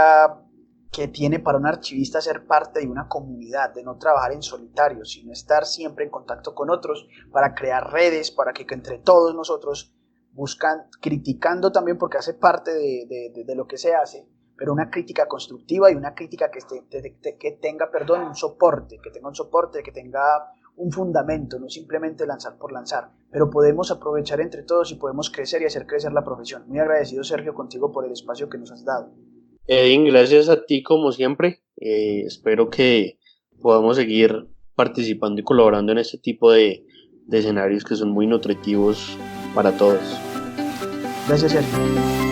Speaker 1: que tiene para un archivista ser parte de una comunidad, de no trabajar en solitario, sino estar siempre en contacto con otros para crear redes, para que entre todos nosotros buscan, criticando también porque hace parte de lo que se hace, pero una crítica constructiva y una crítica que tenga un soporte, que tenga un fundamento, no simplemente lanzar por lanzar, pero podemos aprovechar entre todos y podemos crecer y hacer crecer la profesión. Muy agradecido, Sergio, contigo por el espacio que nos has dado.
Speaker 3: Edwin, gracias a ti como siempre. Espero que podamos seguir participando y colaborando en este tipo de escenarios que son muy nutritivos para todos.
Speaker 1: Gracias, Sergio.